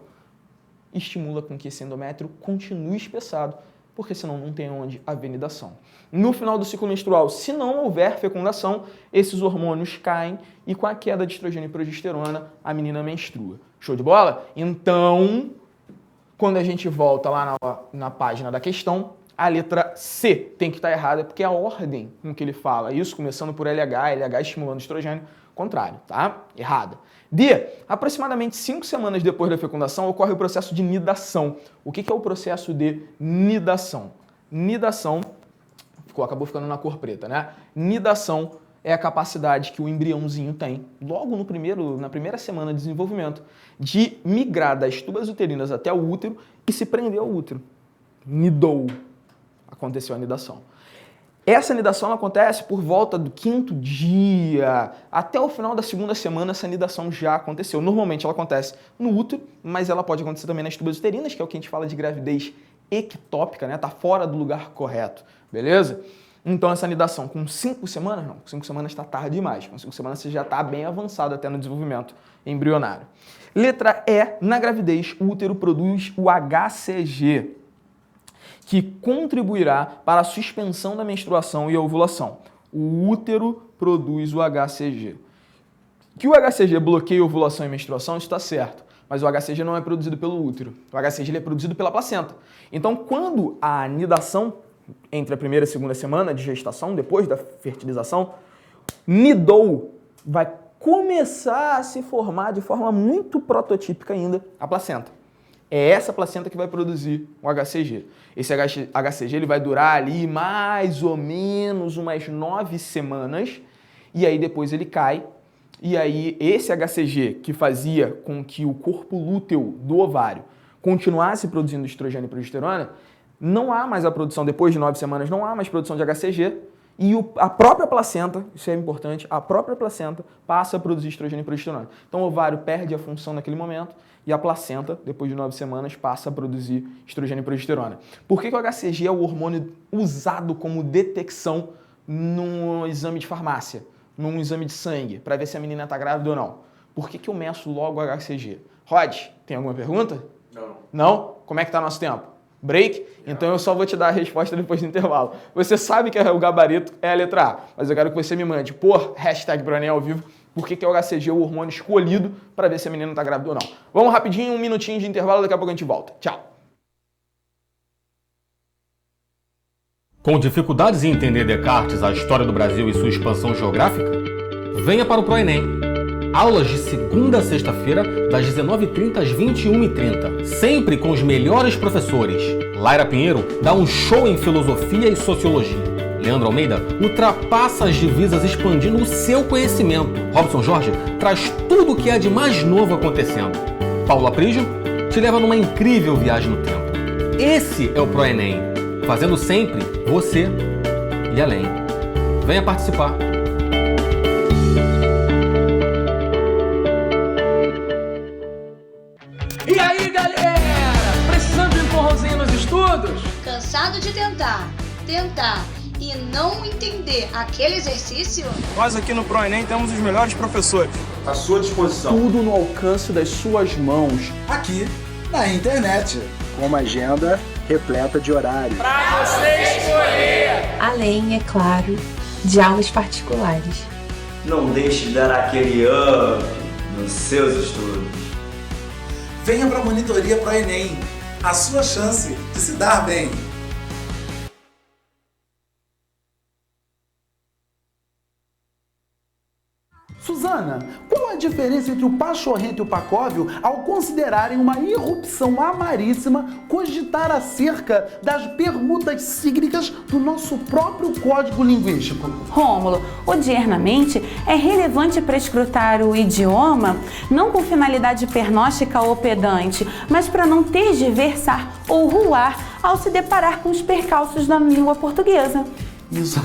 Estimula com que esse endométrio continue espessado, porque senão não tem onde haver anidação. No final do ciclo menstrual, se não houver fecundação, esses hormônios caem e com a queda de estrogênio e progesterona, a menina menstrua. Show de bola? Então, quando a gente volta lá na página da questão, a letra C tem que estar errada, porque é a ordem com que ele fala isso, começando por LH estimulando estrogênio, contrário, tá? Errada. D. Aproximadamente 5 semanas depois da fecundação ocorre o processo de nidação. O que é o processo de nidação? Nidação, acabou ficando na cor preta, né? Nidação é a capacidade que o embriãozinho tem, logo na primeira semana de desenvolvimento, de migrar das tubas uterinas até o útero e se prender ao útero. Nidou. Aconteceu a nidação. Essa nidação acontece por volta do 5º dia. Até o final da 2ª semana, essa nidação já aconteceu. Normalmente ela acontece no útero, mas ela pode acontecer também nas tubas uterinas, que é o que a gente fala de gravidez ectópica, né? Tá fora do lugar correto, beleza? Então essa nidação com 5 semanas, não, com 5 semanas está tarde demais. Com 5 semanas você já está bem avançado até no desenvolvimento embrionário. Letra E, na gravidez, o útero produz o HCG, que contribuirá para a suspensão da menstruação e a ovulação. O útero produz o HCG. Que o HCG bloqueia a ovulação e menstruação, isso está certo, mas o HCG não é produzido pelo útero. O HCG ele é produzido pela placenta. Então, quando a anidação, entre a primeira e a 2ª semana de gestação, depois da fertilização, nidou, vai começar a se formar de forma muito prototípica ainda a placenta. É essa placenta que vai produzir o HCG. Esse HCG ele vai durar ali mais ou menos umas 9 semanas e aí depois ele cai. E aí esse HCG que fazia com que o corpo lúteo do ovário continuasse produzindo estrogênio e progesterona, não há mais a produção, depois de 9 semanas, não há mais produção de HCG. E a própria placenta, isso é importante, a própria placenta passa a produzir estrogênio e progesterona. Então o ovário perde a função naquele momento e a placenta, depois de 9 semanas, passa a produzir estrogênio e progesterona. Por que o HCG é o hormônio usado como detecção num exame de farmácia, num exame de sangue, para ver se a menina está grávida ou não? Por que eu meço logo o HCG? Rod, tem alguma pergunta? Não. Não? Como é que está nosso tempo? Break? Então eu só vou te dar a resposta depois do intervalo. Você sabe que o gabarito é a letra A, mas eu quero que você me mande por #ProEnem ao vivo por que o HCG é o hormônio escolhido para ver se a menina está grávida ou não. Vamos rapidinho, 1 minutinho de intervalo, daqui a pouco a gente volta. Tchau! Com dificuldades em entender Descartes, a história do Brasil e sua expansão geográfica? Venha para o ProEnem. Aulas de segunda a sexta-feira, das 19h30 às 21h30. Sempre com os melhores professores. Laira Pinheiro dá um show em filosofia e sociologia. Leandro Almeida ultrapassa as divisas expandindo o seu conhecimento. Robson Jorge traz tudo o que há de mais novo acontecendo. Paulo Aprígio te leva numa incrível viagem no tempo. Esse é o ProEnem, fazendo sempre você e além. Venha participar. E aí, galera? Precisando de um empurrãozinho nos estudos? Cansado de tentar e não entender aquele exercício? Nós aqui no ProEnem temos os melhores professores. À sua disposição. Tudo no alcance das suas mãos. Aqui na internet. Com uma agenda repleta de horários. Pra você escolher! Além, é claro, de aulas particulares. Não deixe de dar aquele up nos seus estudos. Venha para a monitoria ProEnem. A sua chance de se dar bem. Suzana, qual a a diferença entre o pachorrento e o pacóvio ao considerarem uma irrupção amaríssima cogitar acerca das permutas sígnicas do nosso próprio código linguístico? Rômulo, odiernamente é relevante para escrutar o idioma, não com finalidade pernóstica ou pedante, mas para não tergiversar ou ruar ao se deparar com os percalços da língua portuguesa. Isso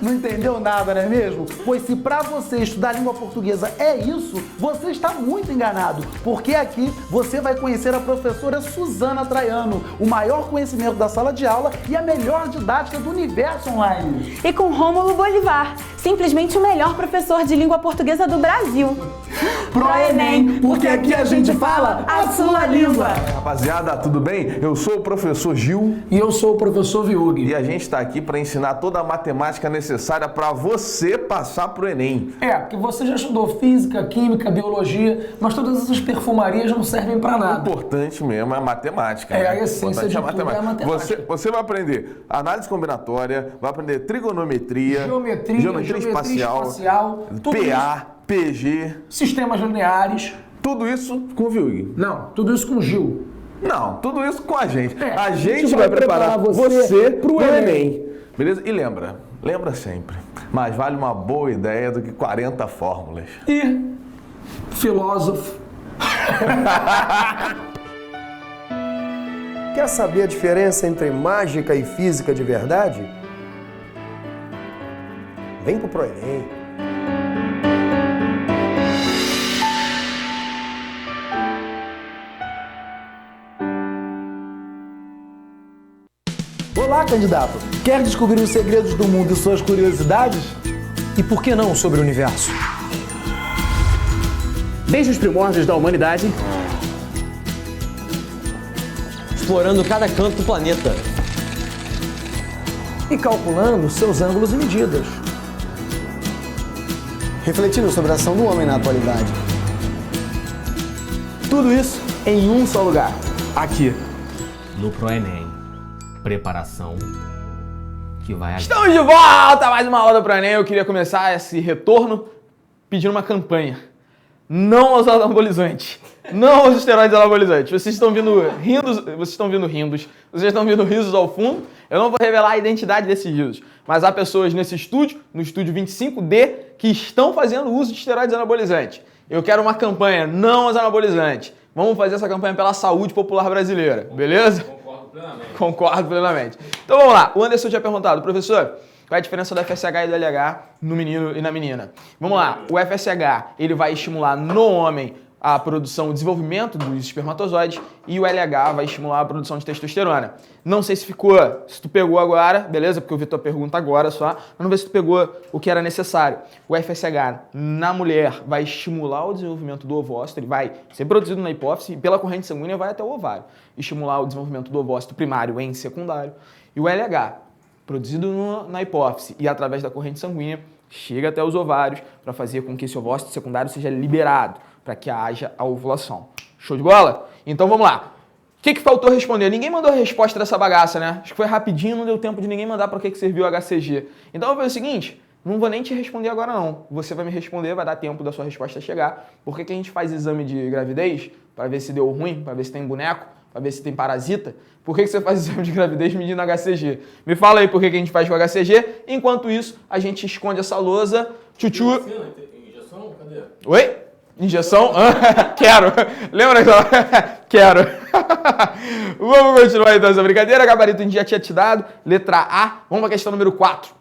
não entendeu nada, não é mesmo? Pois se pra você estudar a língua portuguesa é isso, você está muito enganado, porque aqui você vai conhecer a professora Suzana Traiano, o maior conhecimento da sala de aula e a melhor didática do universo online. E com Rômulo Bolivar, simplesmente o melhor professor de língua portuguesa do Brasil. Pro Enem, porque aqui a gente fala a sua língua. Rapaziada, tudo bem? Eu sou o professor Gil. E eu sou o professor Viug. E a gente está aqui para ensinar toda a matemática necessária para você passar pro Enem. Porque você já estudou física, química, biologia, mas todas essas perfumarias não servem para nada. O importante mesmo é a matemática. A essência de tudo é a matemática. Você vai aprender análise combinatória, vai aprender trigonometria, geometria espacial, PA, PG, sistemas lineares. Tudo isso com o Viug. Não, tudo isso com o Gil. Não, tudo isso com a gente. A gente gente vai preparar você pro Enem. Enem. Beleza? E lembra sempre, mais vale uma boa ideia do que 40 fórmulas. E filósofo. Quer saber a diferença entre mágica e física de verdade? Vem pro Enem. Olá, candidato! Quer descobrir os segredos do mundo e suas curiosidades? E por que não sobre o universo? Desde os primórdios da humanidade, explorando cada canto do planeta e calculando seus ângulos e medidas, refletindo sobre a ação do homem na atualidade. Tudo isso em um só lugar, aqui no ProEnem. Preparação que vai... Estamos de volta! Mais uma aula do ProEnem. Eu queria começar esse retorno pedindo uma campanha. Não aos anabolizantes. Não aos esteroides anabolizantes. Vocês estão vindo risos ao fundo. Eu não vou revelar a identidade desses risos. Mas há pessoas nesse estúdio, no estúdio 25D, que estão fazendo uso de esteroides anabolizantes. Eu quero uma campanha não aos anabolizantes. Vamos fazer essa campanha pela saúde popular brasileira. Beleza? Concordo plenamente. Então vamos lá. O Anderson tinha perguntado, professor, qual é a diferença do FSH e do LH no menino e na menina? Vamos lá. O FSH, ele vai estimular no homem a produção, o desenvolvimento dos espermatozoides, e o LH vai estimular a produção de testosterona. Não sei se tu pegou agora, beleza? Porque eu vi tua pergunta agora só, mas não sei se tu pegou o que era necessário. O FSH na mulher vai estimular o desenvolvimento do ovócito, ele vai ser produzido na hipófise e pela corrente sanguínea vai até o ovário. Estimular o desenvolvimento do ovócito primário em secundário. E o LH, produzido na hipófise e através da corrente sanguínea, chega até os ovários para fazer com que esse ovócito secundário seja liberado, para que haja a ovulação. Show de bola? Então vamos lá. O que faltou responder? Ninguém mandou a resposta dessa bagaça, né? Acho que foi rapidinho, não deu tempo de ninguém mandar para que serviu o HCG. Então eu vou fazer o seguinte, não vou nem te responder agora não. Você vai me responder, vai dar tempo da sua resposta chegar. Por que a gente faz exame de gravidez? Para ver se deu ruim, para ver se tem boneco, para ver se tem parasita. Por que você faz exame de gravidez medindo HCG? Me fala aí por que a gente faz com HCG. Enquanto isso, a gente esconde essa lousa. Tchutchu. Injeção? Cadê? Oi? Injeção? Quero. Lembra que quero. Vamos continuar então essa brincadeira. Gabarito a gente já tinha te dado. Letra A. Vamos para a questão número 4.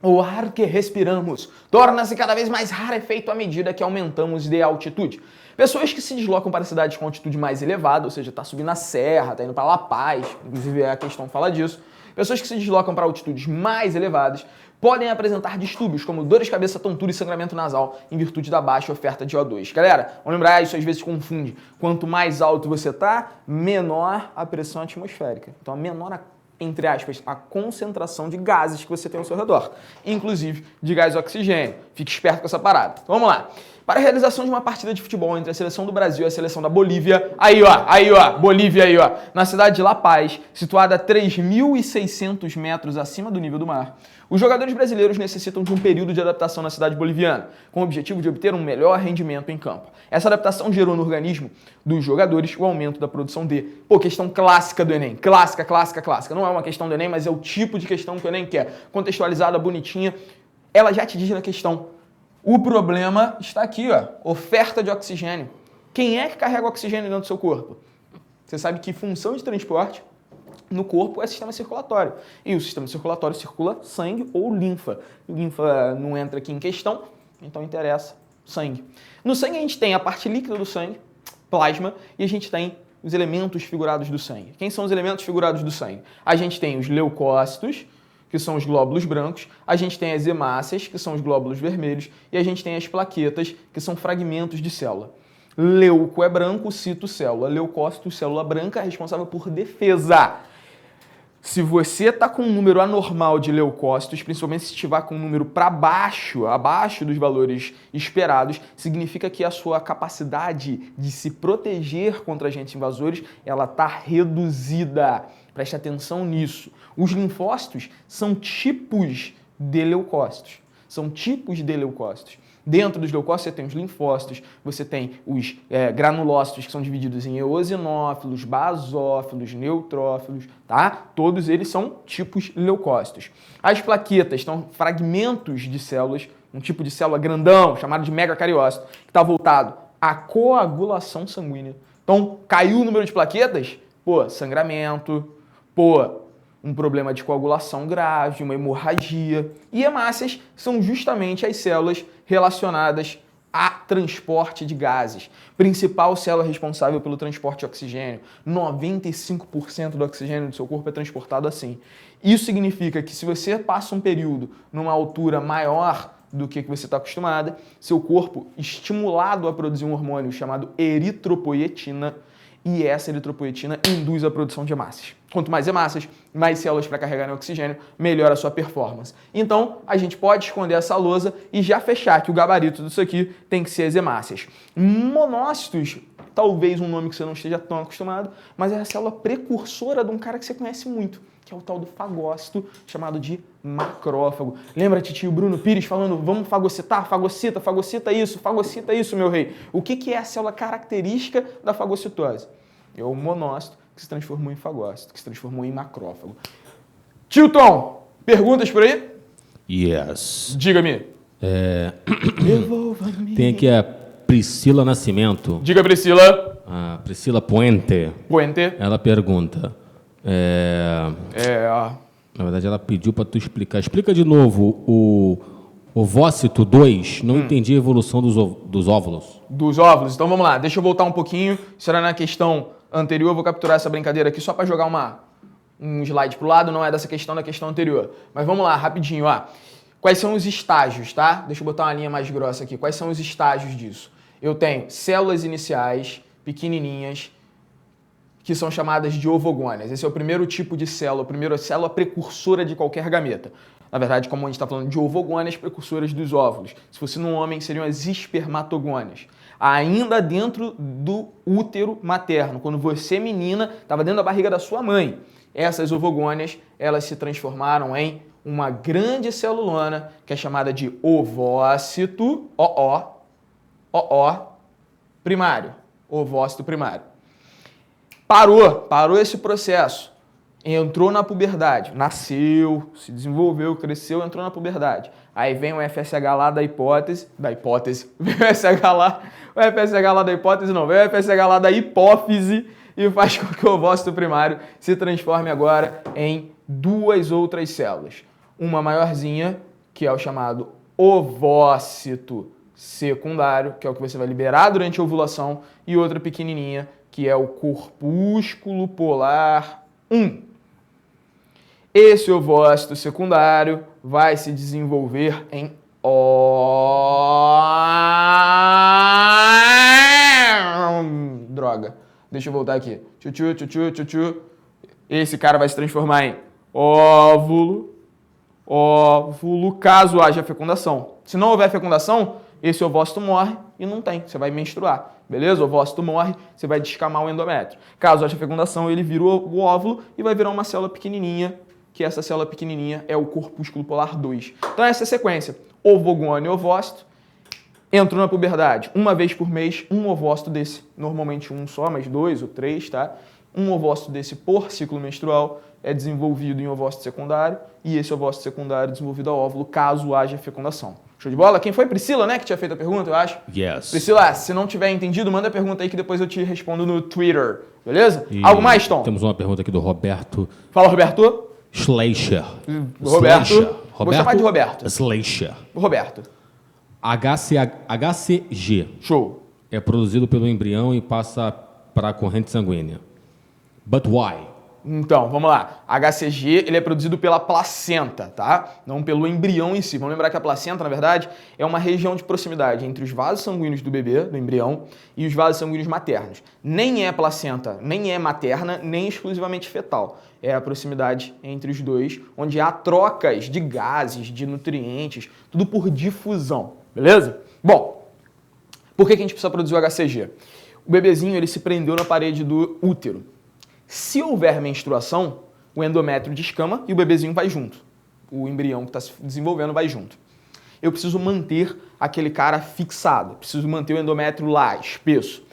O ar que respiramos torna-se cada vez mais rarefeito à medida que aumentamos de altitude. Pessoas que se deslocam para cidades com altitude mais elevada, ou seja, está subindo a serra, está indo para La Paz, inclusive a questão fala disso. Pessoas que se deslocam para altitudes mais elevadas podem apresentar distúrbios como dores de cabeça, tontura e sangramento nasal em virtude da baixa oferta de O2. Galera, vamos lembrar, isso às vezes confunde. Quanto mais alto você está, menor a pressão atmosférica. Então, a menor, entre aspas, a concentração de gases que você tem ao seu redor, inclusive de gás oxigênio. Fique esperto com essa parada. Então, vamos lá. Para a realização de uma partida de futebol entre a seleção do Brasil e a seleção da Bolívia, aí ó, Bolívia aí ó, na cidade de La Paz, situada a 3.600 metros acima do nível do mar, os jogadores brasileiros necessitam de um período de adaptação na cidade boliviana, com o objetivo de obter um melhor rendimento em campo. Essa adaptação gerou no organismo dos jogadores o aumento da produção de... questão clássica do Enem, clássica. Não é uma questão do Enem, mas é o tipo de questão que o Enem quer, contextualizada, bonitinha. Ela já te diz na questão. O problema está aqui, ó, oferta de oxigênio. Quem é que carrega oxigênio dentro do seu corpo? Você sabe que função de transporte no corpo é sistema circulatório. E o sistema circulatório circula sangue ou linfa. Linfa não entra aqui em questão, então interessa sangue. No sangue a gente tem a parte líquida do sangue, plasma, e a gente tem os elementos figurados do sangue. Quem são os elementos figurados do sangue? A gente tem os leucócitos, que são os glóbulos brancos, a gente tem as hemácias, que são os glóbulos vermelhos, e a gente tem as plaquetas, que são fragmentos de célula. Leuco é branco, citocélula. Leucócito, célula branca, é responsável por defesa. Se você está com um número anormal de leucócitos, principalmente se estiver com um número para baixo, abaixo dos valores esperados, significa que a sua capacidade de se proteger contra agentes invasores, ela está reduzida. Preste atenção nisso. Os linfócitos são tipos de leucócitos. Dentro dos leucócitos você tem os linfócitos, você tem os granulócitos, que são divididos em eosinófilos, basófilos, neutrófilos, tá? Todos eles são tipos leucócitos. As plaquetas são fragmentos de células, um tipo de célula grandão, chamado de megacariócito, que está voltado à coagulação sanguínea. Então, caiu o número de plaquetas, sangramento, um problema de coagulação grave, uma hemorragia. E hemácias são justamente as células relacionadas a transporte de gases. Principal célula responsável pelo transporte de oxigênio. 95% do oxigênio do seu corpo é transportado assim. Isso significa que se você passa um período numa altura maior do que você está acostumada, seu corpo, estimulado a produzir um hormônio chamado eritropoietina, e essa eritropoietina induz a produção de hemácias. Quanto mais hemácias, mais células para carregarem oxigênio, melhor a sua performance. Então, a gente pode esconder essa lousa e já fechar que o gabarito disso aqui tem que ser as hemácias. Monócitos, talvez um nome que você não esteja tão acostumado, mas é a célula precursora de um cara que você conhece muito, que é o tal do fagócito, chamado de macrófago. Lembra, tio Bruno Pires falando, vamos fagocitar, fagocita isso, meu rei. O que é a célula característica da fagocitose? É o monócito que se transformou em fagócito, que se transformou em macrófago. Tio Tom, perguntas por aí? Yes. Diga-me. Tem aqui a Priscila Nascimento. Diga, Priscila. A Priscila Puente. Ela pergunta... Na verdade, ela pediu para tu explicar. Explica de novo o ovócito 2. Não entendi a evolução dos óvulos. Dos óvulos. Então vamos lá. Deixa eu voltar um pouquinho. Isso era na questão anterior. Eu vou capturar essa brincadeira aqui só para jogar um slide pro lado. Não é dessa questão, da questão anterior. Mas vamos lá, rapidinho. Quais são os estágios, tá? Deixa eu botar uma linha mais grossa aqui. Quais são os estágios disso? Eu tenho células iniciais, pequenininhas, que são chamadas de ovogônias. Esse é o primeiro tipo de célula, a primeira célula precursora de qualquer gameta. Na verdade, como a gente está falando de ovogônias, precursoras dos óvulos. Se fosse num homem, seriam as espermatogônias. Ainda dentro do útero materno, quando você, menina, estava dentro da barriga da sua mãe. Essas ovogônias, elas se transformaram em uma grande celulona, que é chamada de ovócito, primário. Ovócito primário. Parou esse processo, entrou na puberdade, nasceu, se desenvolveu, cresceu, entrou na puberdade. Aí vem o FSH lá da hipótese, vem o FSH lá da hipótese não, vem o FSH lá da hipófise e faz com que o ovócito primário se transforme agora em duas outras células. Uma maiorzinha, que é o chamado ovócito secundário, que é o que você vai liberar durante a ovulação, e outra pequenininha, que é o corpúsculo polar 1. Esse ovócito secundário vai se desenvolver em droga. Deixa eu voltar aqui. Esse cara vai se transformar em óvulo, caso haja fecundação. Se não houver fecundação, esse ovócito morre e não tem, você vai menstruar, beleza? O ovócito morre, você vai descamar o endométrio. Caso haja fecundação, ele vira o óvulo e vai virar uma célula pequenininha, que essa célula pequenininha é o corpúsculo polar 2. Então essa é a sequência, ovogônio e ovócito. Entrou na puberdade, uma vez por mês, um ovócito desse, normalmente um só, mas 2 ou 3, tá? Um ovócito desse por ciclo menstrual é desenvolvido em ovócito secundário e esse ovócito secundário é desenvolvido a óvulo, caso haja fecundação. Show de bola? Quem foi? Priscila, né, que tinha feito a pergunta, eu acho? Yes. Priscila, se não tiver entendido, manda a pergunta aí que depois eu te respondo no Twitter, beleza? Algo mais, Tom? Temos uma pergunta aqui do Roberto. Fala, Roberto. Schleicher. Roberto. Vou chamar de Roberto. Schleicher. Roberto. HCG. Show. É produzido pelo embrião e passa para a corrente sanguínea. But why? Então, vamos lá. HCG, ele é produzido pela placenta, tá? Não pelo embrião em si. Vamos lembrar que a placenta, na verdade, é uma região de proximidade entre os vasos sanguíneos do bebê, do embrião, e os vasos sanguíneos maternos. Nem é placenta, nem é materna, nem exclusivamente fetal. É a proximidade entre os dois, onde há trocas de gases, de nutrientes, tudo por difusão, beleza? Bom, por que a gente precisa produzir o HCG? O bebezinho, ele se prendeu na parede do útero. Se houver menstruação, o endométrio descama e o bebezinho vai junto. O embrião que está se desenvolvendo vai junto. Eu preciso manter aquele cara fixado, preciso manter o endométrio lá, espesso.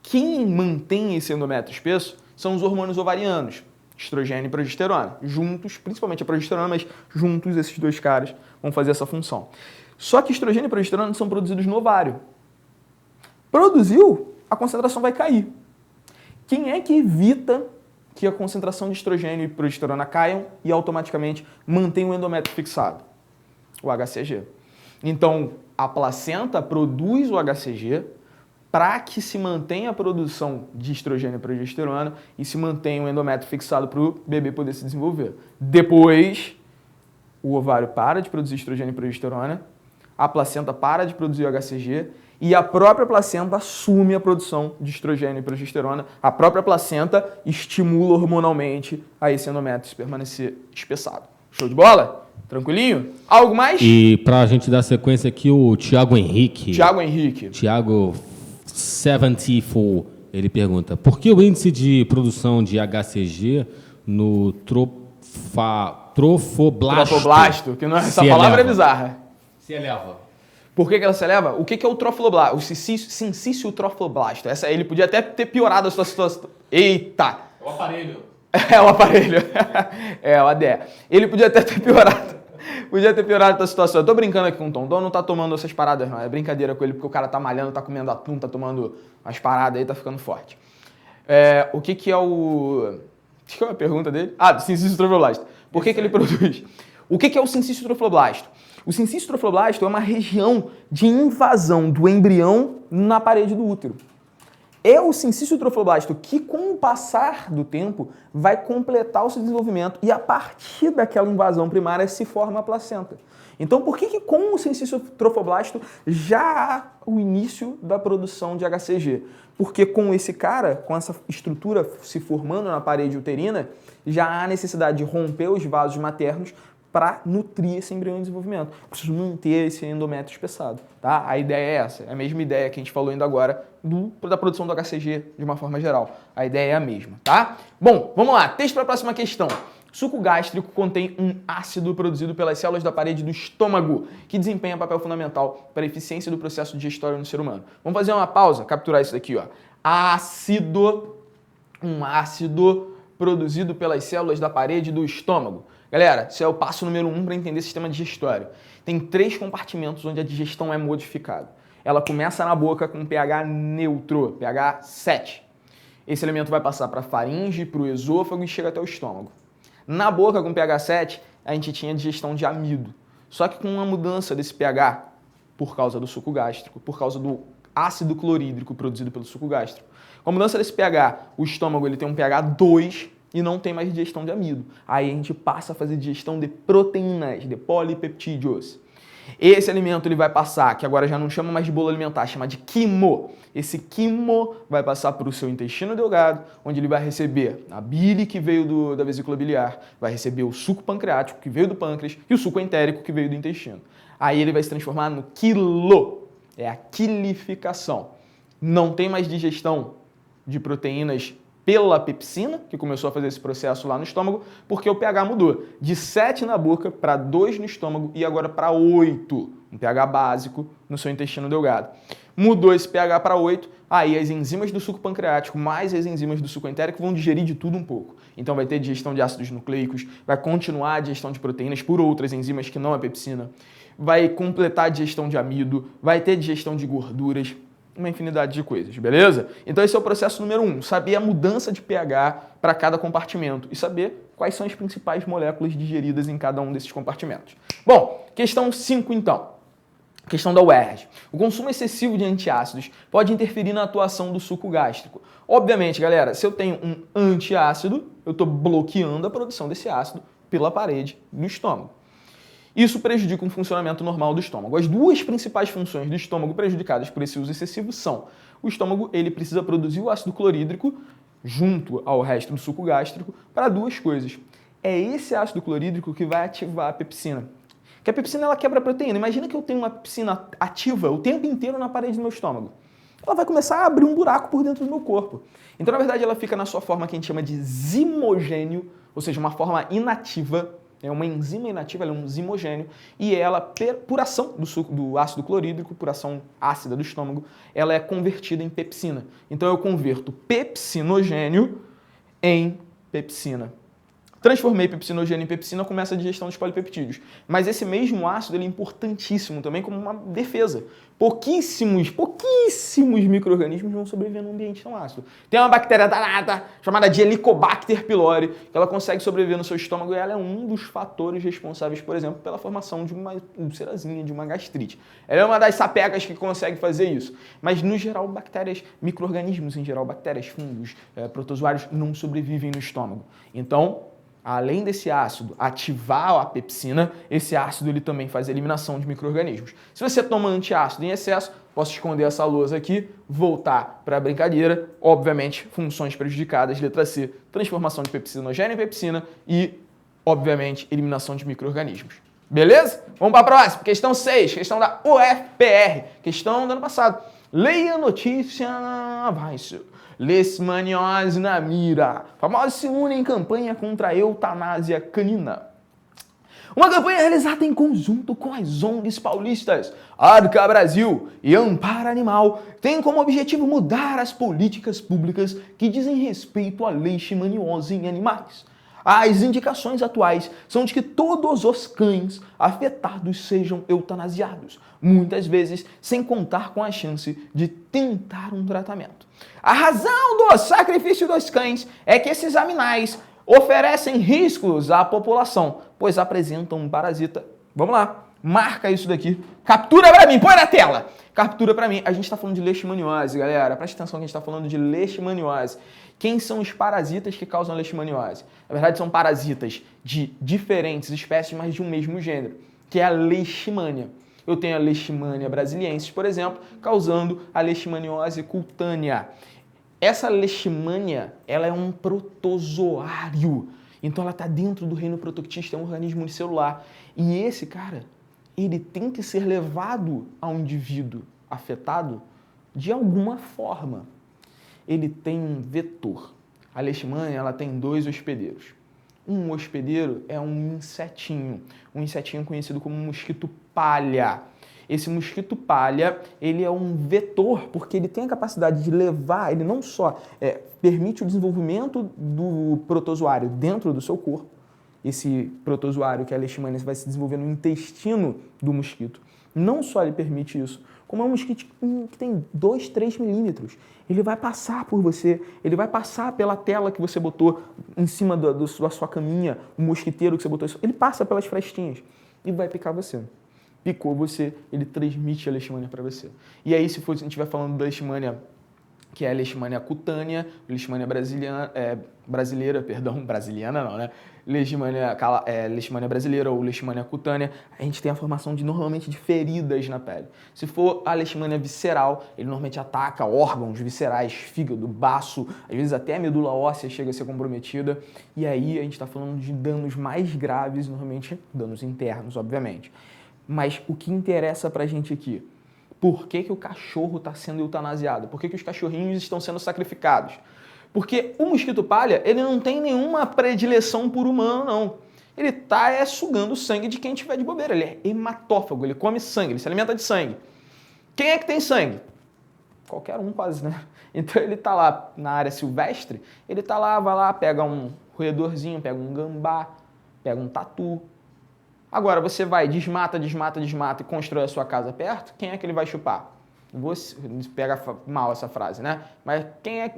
Quem mantém esse endométrio espesso são os hormônios ovarianos, estrogênio e progesterona. Juntos, principalmente a progesterona, mas juntos esses dois caras vão fazer essa função. Só que estrogênio e progesterona são produzidos no ovário. Produziu, a concentração vai cair. Quem é que evita que a concentração de estrogênio e progesterona caiam e automaticamente mantém o endométrio fixado? O HCG. Então, a placenta produz o HCG para que se mantenha a produção de estrogênio e progesterona e se mantenha o endométrio fixado para o bebê poder se desenvolver. Depois, o ovário para de produzir estrogênio e progesterona, a placenta para de produzir o HCG e a própria placenta assume a produção de estrogênio e progesterona. A própria placenta estimula hormonalmente a esse endométrio permanecer espessado. Show de bola? Tranquilinho? Algo mais? E pra gente dar sequência aqui, o Thiago Henrique. Thiago 74, ele pergunta: por que o índice de produção de HCG no trofoblasto, que não é, essa palavra é bizarra. Se eleva. Por que ela se eleva? O que é o trofoblasto? O sincício trofoblasto. Essa, ele podia até ter piorado a sua situação. Eita! É o aparelho. É o aparelho. É o ADE. Ele podia até ter piorado. Podia ter piorado a tua situação. Eu tô brincando aqui com o Tom. O Tom não tá tomando essas paradas, não. É brincadeira com ele, porque o cara tá malhando, tá comendo atum, tá tomando umas paradas aí, tá ficando forte. O que é o... que é a pergunta dele? Ah, do sincício trofoblasto. Por que ele produz? O que é o sincício trofoblasto? O sincício trofoblasto é uma região de invasão do embrião na parede do útero. É o sincício trofoblasto que, com o passar do tempo, vai completar o seu desenvolvimento e, a partir daquela invasão primária, se forma a placenta. Então, por que com o sincício trofoblasto já há o início da produção de HCG? Porque com esse cara, com essa estrutura se formando na parede uterina, já há necessidade de romper os vasos maternos para nutrir esse embrião em desenvolvimento. Preciso manter esse endométrio espessado, tá? A ideia é essa, é a mesma ideia que a gente falou ainda agora da produção do HCG de uma forma geral. A ideia é a mesma, tá? Bom, vamos lá, texto para a próxima questão. Suco gástrico contém um ácido produzido pelas células da parede do estômago, que desempenha papel fundamental para a eficiência do processo digestório no ser humano. Vamos fazer uma pausa, capturar isso daqui, ó. Um ácido produzido pelas células da parede do estômago. Galera, esse é o passo número 1 para entender o sistema digestório. Tem 3 compartimentos onde a digestão é modificada. Ela começa na boca com pH neutro, pH 7. Esse elemento vai passar para a faringe, para o esôfago e chega até o estômago. Na boca com pH 7, a gente tinha digestão de amido. Só que com uma mudança desse pH, por causa do suco gástrico, por causa do ácido clorídrico produzido pelo suco gástrico, com a mudança desse pH, o estômago ele tem um pH 2 e não tem mais digestão de amido. Aí a gente passa a fazer digestão de proteínas, de polipeptídeos. Esse alimento ele vai passar, que agora já não chama mais de bolo alimentar, chama de quimo. Esse quimo vai passar para o seu intestino delgado, onde ele vai receber a bile que veio da vesícula biliar, vai receber o suco pancreático que veio do pâncreas e o suco entérico que veio do intestino. Aí ele vai se transformar no quilo. É a quilificação. Não tem mais digestão de proteínas pela pepsina, que começou a fazer esse processo lá no estômago, porque o pH mudou de 7 na boca para 2 no estômago e agora para 8, um pH básico no seu intestino delgado. Mudou esse pH para 8, aí as enzimas do suco pancreático mais as enzimas do suco entérico vão digerir de tudo um pouco. Então vai ter digestão de ácidos nucleicos, vai continuar a digestão de proteínas por outras enzimas que não a pepsina, vai completar a digestão de amido, vai ter digestão de gorduras, uma infinidade de coisas, beleza? Então esse é o processo número 1, saber a mudança de pH para cada compartimento e saber quais são as principais moléculas digeridas em cada um desses compartimentos. Bom, questão 5 então. Questão da UERJ. O consumo excessivo de antiácidos pode interferir na atuação do suco gástrico. Obviamente, galera, se eu tenho um antiácido, eu estou bloqueando a produção desse ácido pela parede do estômago. Isso prejudica o funcionamento normal do estômago. As duas principais funções do estômago prejudicadas por esse uso excessivo são: o estômago ele precisa produzir o ácido clorídrico junto ao resto do suco gástrico para duas coisas. É esse ácido clorídrico que vai ativar a pepsina. Que a pepsina ela quebra a proteína. Imagina que eu tenho uma pepsina ativa o tempo inteiro na parede do meu estômago. Ela vai começar a abrir um buraco por dentro do meu corpo. Então, na verdade, ela fica na sua forma que a gente chama de zimogênio, ou seja, uma forma inativa. É uma enzima inativa, ela é um zimogênio, e ela, por ação do ácido clorídrico, por ação ácida do estômago, ela é convertida em pepsina. Então, eu converto pepsinogênio em pepsina. Transformei pepsinogênio em pepsina, começa a digestão dos polipeptídeos. Mas esse mesmo ácido ele é importantíssimo também como uma defesa. Pouquíssimos micro-organismos vão sobreviver num ambiente tão ácido. Tem uma bactéria danada chamada de Helicobacter pylori, que ela consegue sobreviver no seu estômago e ela é um dos fatores responsáveis, por exemplo, pela formação de uma úlcerazinha, de uma gastrite. Ela é uma das sapegas que consegue fazer isso. Mas, no geral, bactérias, micro-organismos em geral, bactérias, fungos, protozoários, não sobrevivem no estômago. Então, além desse ácido ativar a pepsina, esse ácido ele também faz a eliminação de micro-organismos. Se você toma antiácido em excesso, posso esconder essa lousa aqui, voltar para a brincadeira, obviamente, funções prejudicadas, letra C, transformação de pepsinogênio em pepsina e, obviamente, eliminação de micro-organismos. Beleza? Vamos para a próxima. Questão 6, questão da UFPR, questão do ano passado. Leia a notícia, vai, senhor. Leishmaniose na mira. Famosos se unem em campanha contra a eutanásia canina. Uma campanha realizada em conjunto com as ONGs paulistas Arca Brasil e Amparo Animal tem como objetivo mudar as políticas públicas que dizem respeito à leishmaniose em animais. As indicações atuais são de que todos os cães afetados sejam eutanasiados, muitas vezes sem contar com a chance de tentar um tratamento. A razão do sacrifício dos cães é que esses animais oferecem riscos à população, pois apresentam um parasita. Vamos lá, marca isso daqui, captura pra mim, põe na tela! Captura pra mim. A gente tá falando de leishmaniose, galera. Presta atenção que a gente tá falando de leishmaniose. Quem são os parasitas que causam leishmaniose? Na verdade, são parasitas de diferentes espécies, mas de um mesmo gênero, que é a leishmania. Eu tenho a Leishmania brasiliensis, por exemplo, causando a leishmaniose cutânea. Essa leishmania, ela é um protozoário. Então ela está dentro do reino protoctista, é um organismo unicelular. E esse cara, ele tem que ser levado ao indivíduo afetado de alguma forma. Ele tem um vetor. A leishmania, ela tem 2 hospedeiros. Um hospedeiro é um insetinho conhecido como mosquito palha. Esse mosquito palha, ele é um vetor, porque ele tem a capacidade de levar, ele não só permite o desenvolvimento do protozoário dentro do seu corpo, esse protozoário que é a leishmania vai se desenvolver no intestino do mosquito. Não só ele permite isso, como é um mosquito que tem 2, 3 milímetros. Ele vai passar por você, ele vai passar pela tela que você botou em cima da sua caminha, o mosquiteiro que você botou, ele passa pelas frestinhas e vai picar você. Picou você, ele transmite a leishmania para você. E aí, se a gente estiver falando da leishmania, que é a leishmania cutânea, leishmania brasileira, brasiliana não, né? Leishmania brasileira ou leishmania cutânea, a gente tem a formação normalmente de feridas na pele. Se for a leishmania visceral, ele normalmente ataca órgãos viscerais, fígado, baço, às vezes até a medula óssea chega a ser comprometida. E aí a gente está falando de danos mais graves, normalmente danos internos, obviamente. Mas o que interessa pra gente aqui? Por que o cachorro está sendo eutanasiado? Por que os cachorrinhos estão sendo sacrificados? Porque o mosquito palha, ele não tem nenhuma predileção por humano, não. Ele está sugando o sangue de quem tiver de bobeira. Ele é hematófago, ele come sangue, ele se alimenta de sangue. Quem é que tem sangue? Qualquer um quase, né? Então ele está lá na área silvestre, ele está lá, vai lá, pega um roedorzinho, pega um gambá, pega um tatu. Agora você vai, desmata e constrói a sua casa perto, quem é que ele vai chupar? Você pega mal essa frase, né? Mas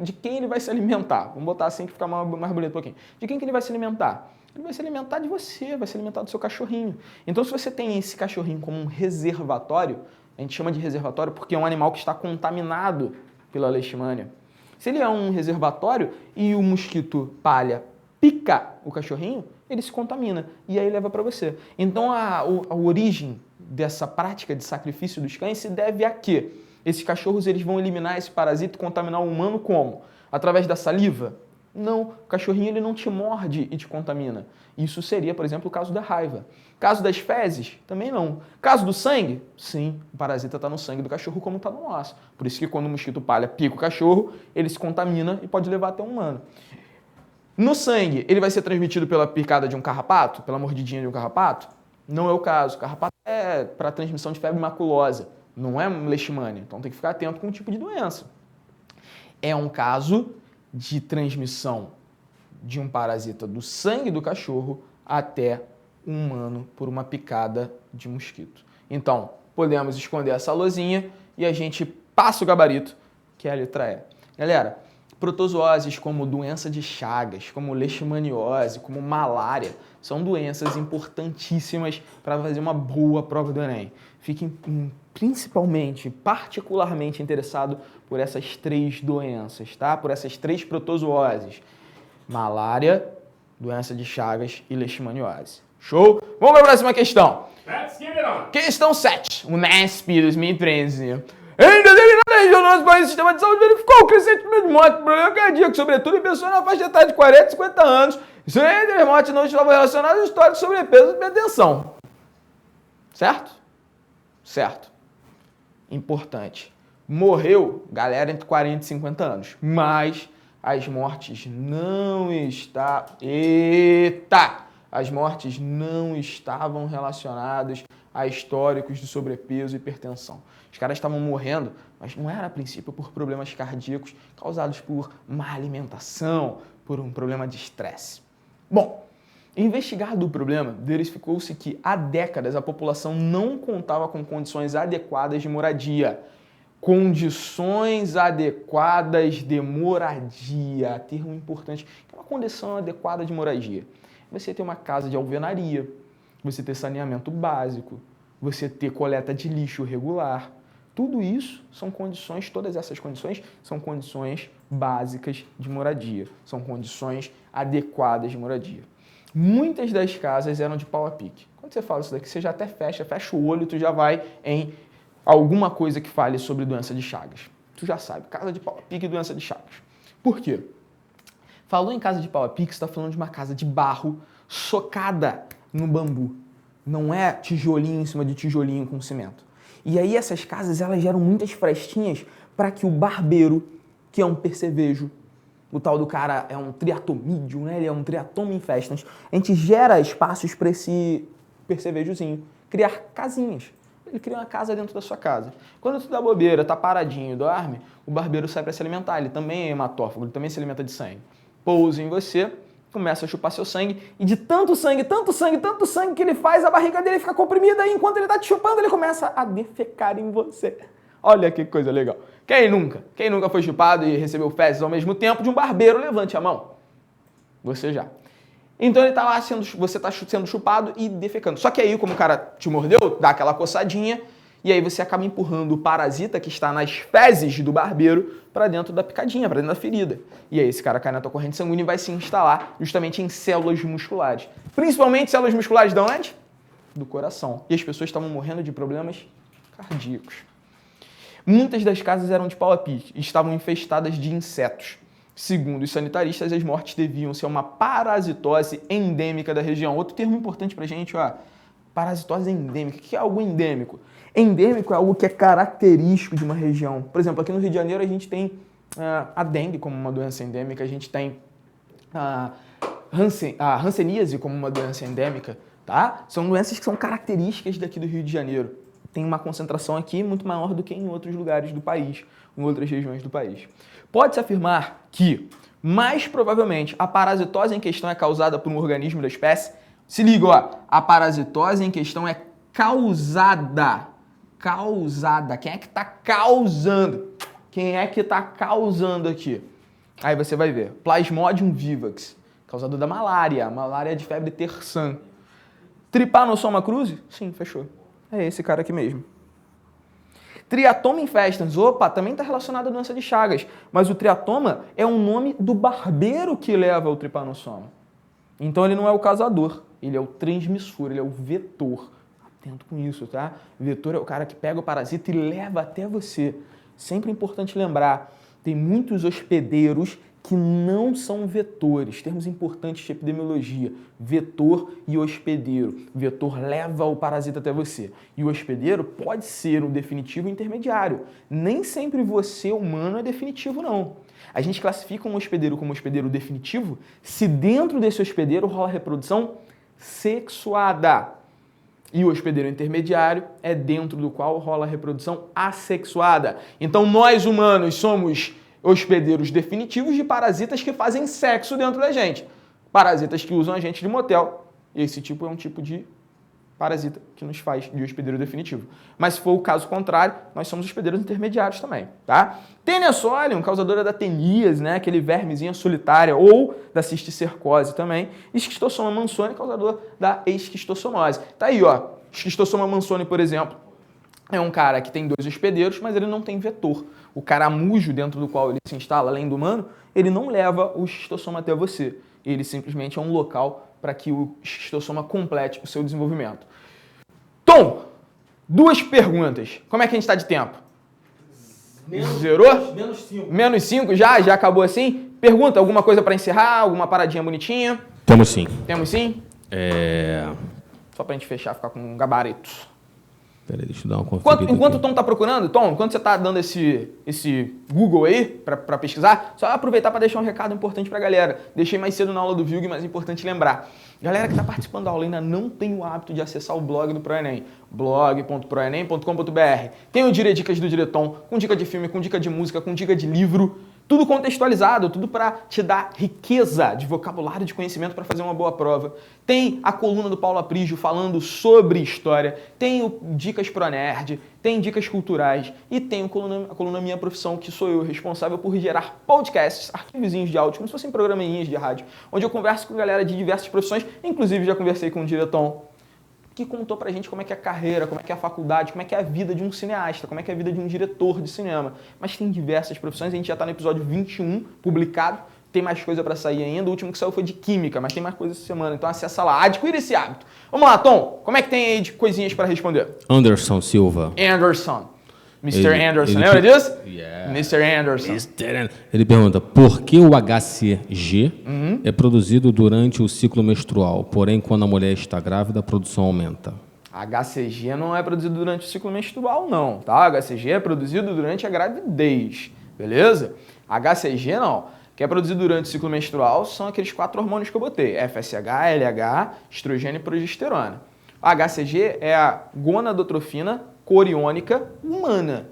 de quem ele vai se alimentar? Vamos botar assim que fica mais bonito um pouquinho. De quem que ele vai se alimentar? Ele vai se alimentar de você, vai se alimentar do seu cachorrinho. Então, se você tem esse cachorrinho como um reservatório, a gente chama de reservatório porque é um animal que está contaminado pela leishmania. Se ele é um reservatório e o mosquito palha pica o cachorrinho, ele se contamina e aí leva para você. Então, a origem dessa prática de sacrifício dos cães se deve a quê? Esses cachorros eles vão eliminar esse parasita e contaminar o humano como? Através da saliva? Não, o cachorrinho ele não te morde e te contamina. Isso seria, por exemplo, o caso da raiva. Caso das fezes? Também não. Caso do sangue? Sim, o parasita está no sangue do cachorro como está no nosso. Por isso que quando o mosquito palha pica o cachorro, ele se contamina e pode levar até um humano. No sangue, ele vai ser transmitido pela picada de um carrapato? Pela mordidinha de um carrapato? Não é o caso. Carrapato é para transmissão de febre maculosa, não é leishmania. Então tem que ficar atento com o tipo de doença. É um caso de transmissão de um parasita do sangue do cachorro até um humano por uma picada de mosquito. Então, podemos esconder essa luzinha e a gente passa o gabarito, que é a letra E. Galera, protozooses como doença de Chagas, como leishmaniose, como malária, são doenças importantíssimas para fazer uma boa prova do Enem. Fiquem particularmente interessado por essas 3 doenças, tá? Por essas 3 protozooses. Malária, doença de Chagas e leishmaniose. Show? Vamos para a próxima questão. Questão 7. O NESP 2013. Em determinada região do nosso país, o sistema de saúde verificou o crescente número de mortes por problema cardíaco, sobretudo em pessoas na faixa etária de 40 e 50 anos. Isso entre as mortes não estavam relacionadas ao histórico de sobrepeso e hipertensão. Certo? Certo. Importante. Morreu galera entre 40 e 50 anos, mas as mortes não As mortes não estavam relacionadas a históricos de sobrepeso e hipertensão. Os caras estavam morrendo, mas não era a princípio por problemas cardíacos causados por má alimentação, por um problema de estresse. Bom, investigado o problema, verificou-se que há décadas a população não contava com condições adequadas de moradia. Condições adequadas de moradia, termo importante. É uma condição adequada de moradia. Você ter uma casa de alvenaria, você ter saneamento básico, você ter coleta de lixo regular. Tudo isso são condições, todas essas condições são condições básicas de moradia, são condições adequadas de moradia. Muitas das casas eram de pau a pique. Quando você fala isso daqui, você já até fecha o olho e tu já vai em alguma coisa que fale sobre doença de Chagas. Tu já sabe, casa de pau a pique e doença de Chagas. Por quê? Falou em casa de pau a pique, você está falando de uma casa de barro socada no bambu. Não é tijolinho em cima de tijolinho com cimento. E aí essas casas, elas geram muitas frestinhas para que o barbeiro, que é um percevejo, o tal do cara é um triatomídeo, né? Ele é um triatoma infestans. A gente gera espaços para esse percevejozinho criar casinhas. Ele cria uma casa dentro da sua casa. Quando tu dá bobeira, tá paradinho, dorme, o barbeiro sai para se alimentar. Ele também é hematófago, ele também se alimenta de sangue. Pousa em você, começa a chupar seu sangue, e de tanto sangue que ele faz, a barriga dele fica comprimida, e enquanto ele tá te chupando, ele começa a defecar em você. Olha que coisa legal. Quem nunca foi chupado e recebeu fezes ao mesmo tempo de um barbeiro? Levante a mão. Você já. Então ele tá lá, você tá sendo chupado e defecando. Só que aí, como o cara te mordeu, dá aquela coçadinha, e aí você acaba empurrando o parasita que está nas fezes do barbeiro para dentro da picadinha, para dentro da ferida. E aí esse cara cai na tua corrente sanguínea e vai se instalar justamente em células musculares. Principalmente células musculares de onde? Do coração. E as pessoas estavam morrendo de problemas cardíacos. Muitas das casas eram de pau a pique e estavam infestadas de insetos. Segundo os sanitaristas, as mortes deviam ser uma parasitose endêmica da região. Outro termo importante pra gente, ó, Parasitose endêmica. O que é algo endêmico? Endêmico é algo que é característico de uma região. Por exemplo, aqui no Rio de Janeiro a gente tem a dengue como uma doença endêmica, a gente tem a hanseníase como uma doença endêmica, tá? São doenças que são características daqui do Rio de Janeiro. Tem uma concentração aqui muito maior do que em outros lugares do país, em outras regiões do país. Pode-se afirmar que, mais provavelmente, a parasitose em questão é causada por um organismo da espécie. Se liga, ó, a parasitose em questão é causada. Quem é que está causando? Quem é que está causando aqui? Aí você vai ver. Plasmodium vivax, causador da malária. Malária de febre terçã. Trypanosoma cruzi? Sim, fechou. É esse cara aqui mesmo. Triatoma infestans. Opa, também está relacionado à doença de Chagas. Mas o triatoma é um nome do barbeiro que leva o trypanosoma. Então ele não é o causador. Ele é o transmissor, ele é o vetor. Atento com isso, tá? Vetor é o cara que pega o parasita e leva até você. Sempre importante lembrar, tem muitos hospedeiros que não são vetores. Termos importantes de epidemiologia. Vetor e hospedeiro. Vetor leva o parasita até você. E o hospedeiro pode ser um definitivo intermediário. Nem sempre você, humano, é definitivo, não. A gente classifica um hospedeiro como hospedeiro definitivo se dentro desse hospedeiro rola reprodução sexuada. E o hospedeiro intermediário é dentro do qual rola a reprodução assexuada. Então nós humanos somos hospedeiros definitivos de parasitas que fazem sexo dentro da gente. Parasitas que usam a gente de motel. E esse tipo é um tipo de parasita que nos faz de hospedeiro definitivo. Mas se for o caso contrário, nós somos hospedeiros intermediários também, tá? Taenia solium, causadora da teníase, né? Aquele vermezinha solitária, ou da cisticercose também. E Esquistossoma mansoni, causador da esquistossomose. Tá aí, ó. Esquistossoma mansoni, por exemplo, é um cara que tem 2 hospedeiros, mas ele não tem vetor. O caramujo dentro do qual ele se instala, além do humano, ele não leva o esquistossoma até você. Ele simplesmente é um local para que o esquistossoma complete o seu desenvolvimento. Tom, 2 perguntas. Como é que a gente está de tempo? Zerou? Menos 5. Menos 5 já? Já acabou assim? Pergunta, alguma coisa para encerrar? Alguma paradinha bonitinha? Temos sim. Temos sim? Só para a gente fechar, ficar com um gabarito. Peraí, deixa eu dar uma conferida. Enquanto o Tom tá procurando, Tom, enquanto você tá dando esse Google aí pra pesquisar, só aproveitar para deixar um recado importante pra galera. Deixei mais cedo na aula do Vilg, mas é importante lembrar. Galera que tá participando da aula ainda não tem o hábito de acessar o blog do ProEnem, blog.proenem.com.br. Tem o Dicas do Diretom, com dica de filme, com dica de música, com dica de livro, tudo contextualizado, tudo para te dar riqueza de vocabulário, de conhecimento para fazer uma boa prova. Tem a coluna do Paulo Aprígio falando sobre história, tem o Dicas Pro Nerd, tem dicas culturais e tem a coluna Minha Profissão, que sou eu responsável por gerar podcasts, arquivozinhos de áudio, como se fossem programinhas de rádio, onde eu converso com galera de diversas profissões, inclusive já conversei com o Diretom, que contou pra gente como é que é a carreira, como é que é a faculdade, como é que é a vida de um cineasta, como é que é a vida de um diretor de cinema. Mas tem diversas profissões, a gente já tá no episódio 21, publicado, tem mais coisa pra sair ainda, o último que saiu foi de química, mas tem mais coisa essa semana, então acessa lá, adquira esse hábito. Vamos lá, Tom, como é que tem aí de coisinhas pra responder? Anderson Silva. Anderson. Mr. Anderson, lembra disso? Yeah. Mr. Anderson. Ele pergunta, por que o HCG é produzido durante o ciclo menstrual, porém quando a mulher está grávida a produção aumenta? HCG não é produzido durante o ciclo menstrual não, tá? HCG é produzido durante a gravidez, beleza? HCG não. O que é produzido durante o ciclo menstrual são aqueles 4 hormônios que eu botei, FSH, LH, estrogênio e progesterona. A HCG é a gonadotrofina coriônica humana.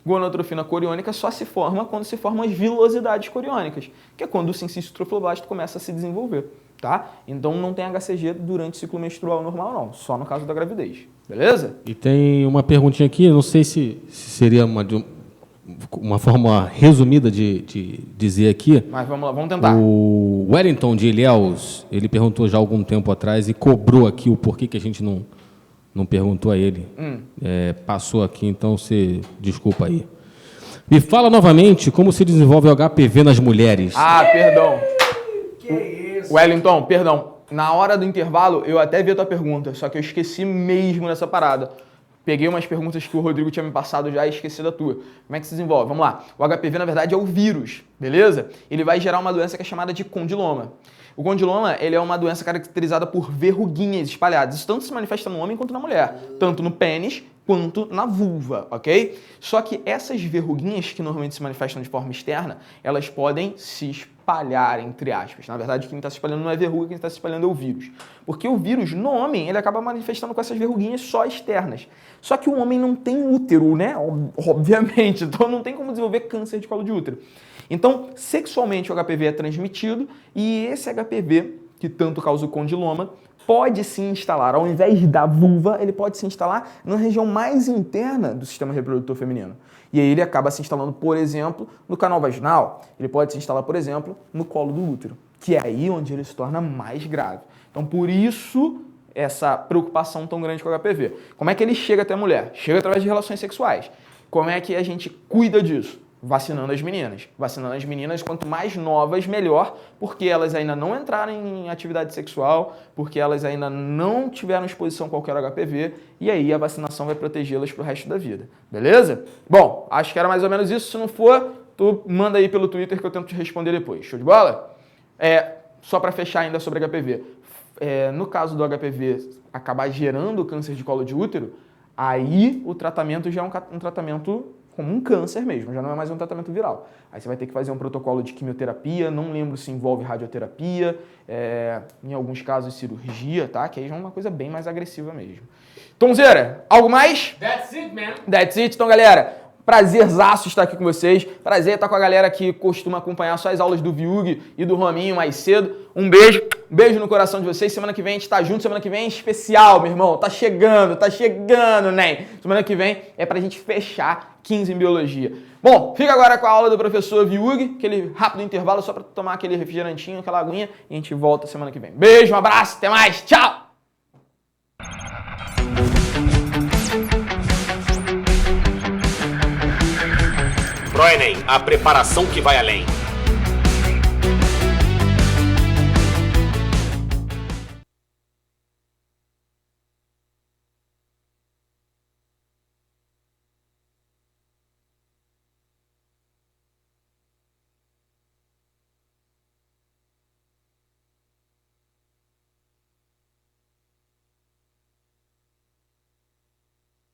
Gonadotrofina coriônica só se forma quando se formam as vilosidades coriônicas, que é quando o sincício trofloblasto começa a se desenvolver, tá? Então não tem HCG durante o ciclo menstrual normal não, só no caso da gravidez, beleza? E tem uma perguntinha aqui, não sei se seria uma forma resumida de dizer aqui. Mas vamos lá, vamos tentar. O Wellington de Ilhéus, ele perguntou já há algum tempo atrás e cobrou aqui o porquê que a gente não perguntou a ele. Passou aqui, então você desculpa aí. Me fala novamente como se desenvolve o HPV nas mulheres. Ah, perdão. Que isso? Wellington, perdão. Na hora do intervalo, eu até vi a tua pergunta, só que eu esqueci mesmo dessa parada. Peguei umas perguntas que o Rodrigo tinha me passado já e esqueci da tua. Como é que se desenvolve? Vamos lá. O HPV, na verdade, é o vírus, beleza? Ele vai gerar uma doença que é chamada de condiloma. O condiloma, ele é uma doença caracterizada por verruguinhas espalhadas. Isso tanto se manifesta no homem quanto na mulher. Tanto no pênis quanto na vulva, ok? Só que essas verruguinhas, que normalmente se manifestam de forma externa, elas podem se espalhar, entre aspas. Na verdade, quem está se espalhando não é verruga, quem está se espalhando é o vírus. Porque o vírus, no homem, ele acaba manifestando com essas verruguinhas só externas. Só que o homem não tem útero, né? Obviamente. Então não tem como desenvolver câncer de colo de útero. Então, sexualmente, o HPV é transmitido e esse HPV, que tanto causa o condiloma, pode se instalar, ao invés da vulva, ele pode se instalar na região mais interna do sistema reprodutor feminino. E aí ele acaba se instalando, por exemplo, no canal vaginal. Ele pode se instalar, por exemplo, no colo do útero, que é aí onde ele se torna mais grave. Então, por isso, essa preocupação tão grande com o HPV. Como é que ele chega até a mulher? Chega através de relações sexuais. Como é que a gente cuida disso? Vacinando as meninas. Vacinando as meninas, quanto mais novas, melhor, porque elas ainda não entraram em atividade sexual, porque elas ainda não tiveram exposição a qualquer HPV, e aí a vacinação vai protegê-las pro resto da vida. Beleza? Bom, acho que era mais ou menos isso. Se não for, tu manda aí pelo Twitter que eu tento te responder depois. Show de bola? Só para fechar ainda sobre HPV. No caso do HPV acabar gerando câncer de colo de útero, aí o tratamento já é um tratamento como um câncer mesmo, já não é mais um tratamento viral. Aí você vai ter que fazer um protocolo de quimioterapia, não lembro se envolve radioterapia, em alguns casos cirurgia, tá? Que aí já é uma coisa bem mais agressiva mesmo. Tomzeira, algo mais? That's it, man. That's it. Então, galera, prazerzaço estar aqui com vocês. Prazer estar com a galera que costuma acompanhar só as aulas do Viug e do Rominho mais cedo. Um beijo no coração de vocês. Semana que vem a gente tá junto. Semana que vem é especial, meu irmão. Tá chegando, né? Semana que vem é pra gente fechar 15 em Biologia. Bom, fica agora com a aula do professor Viug, aquele rápido intervalo só pra tomar aquele refrigerantinho, aquela aguinha, e a gente volta semana que vem. Beijo, um abraço, até mais, tchau! ProEnem, a preparação que vai além.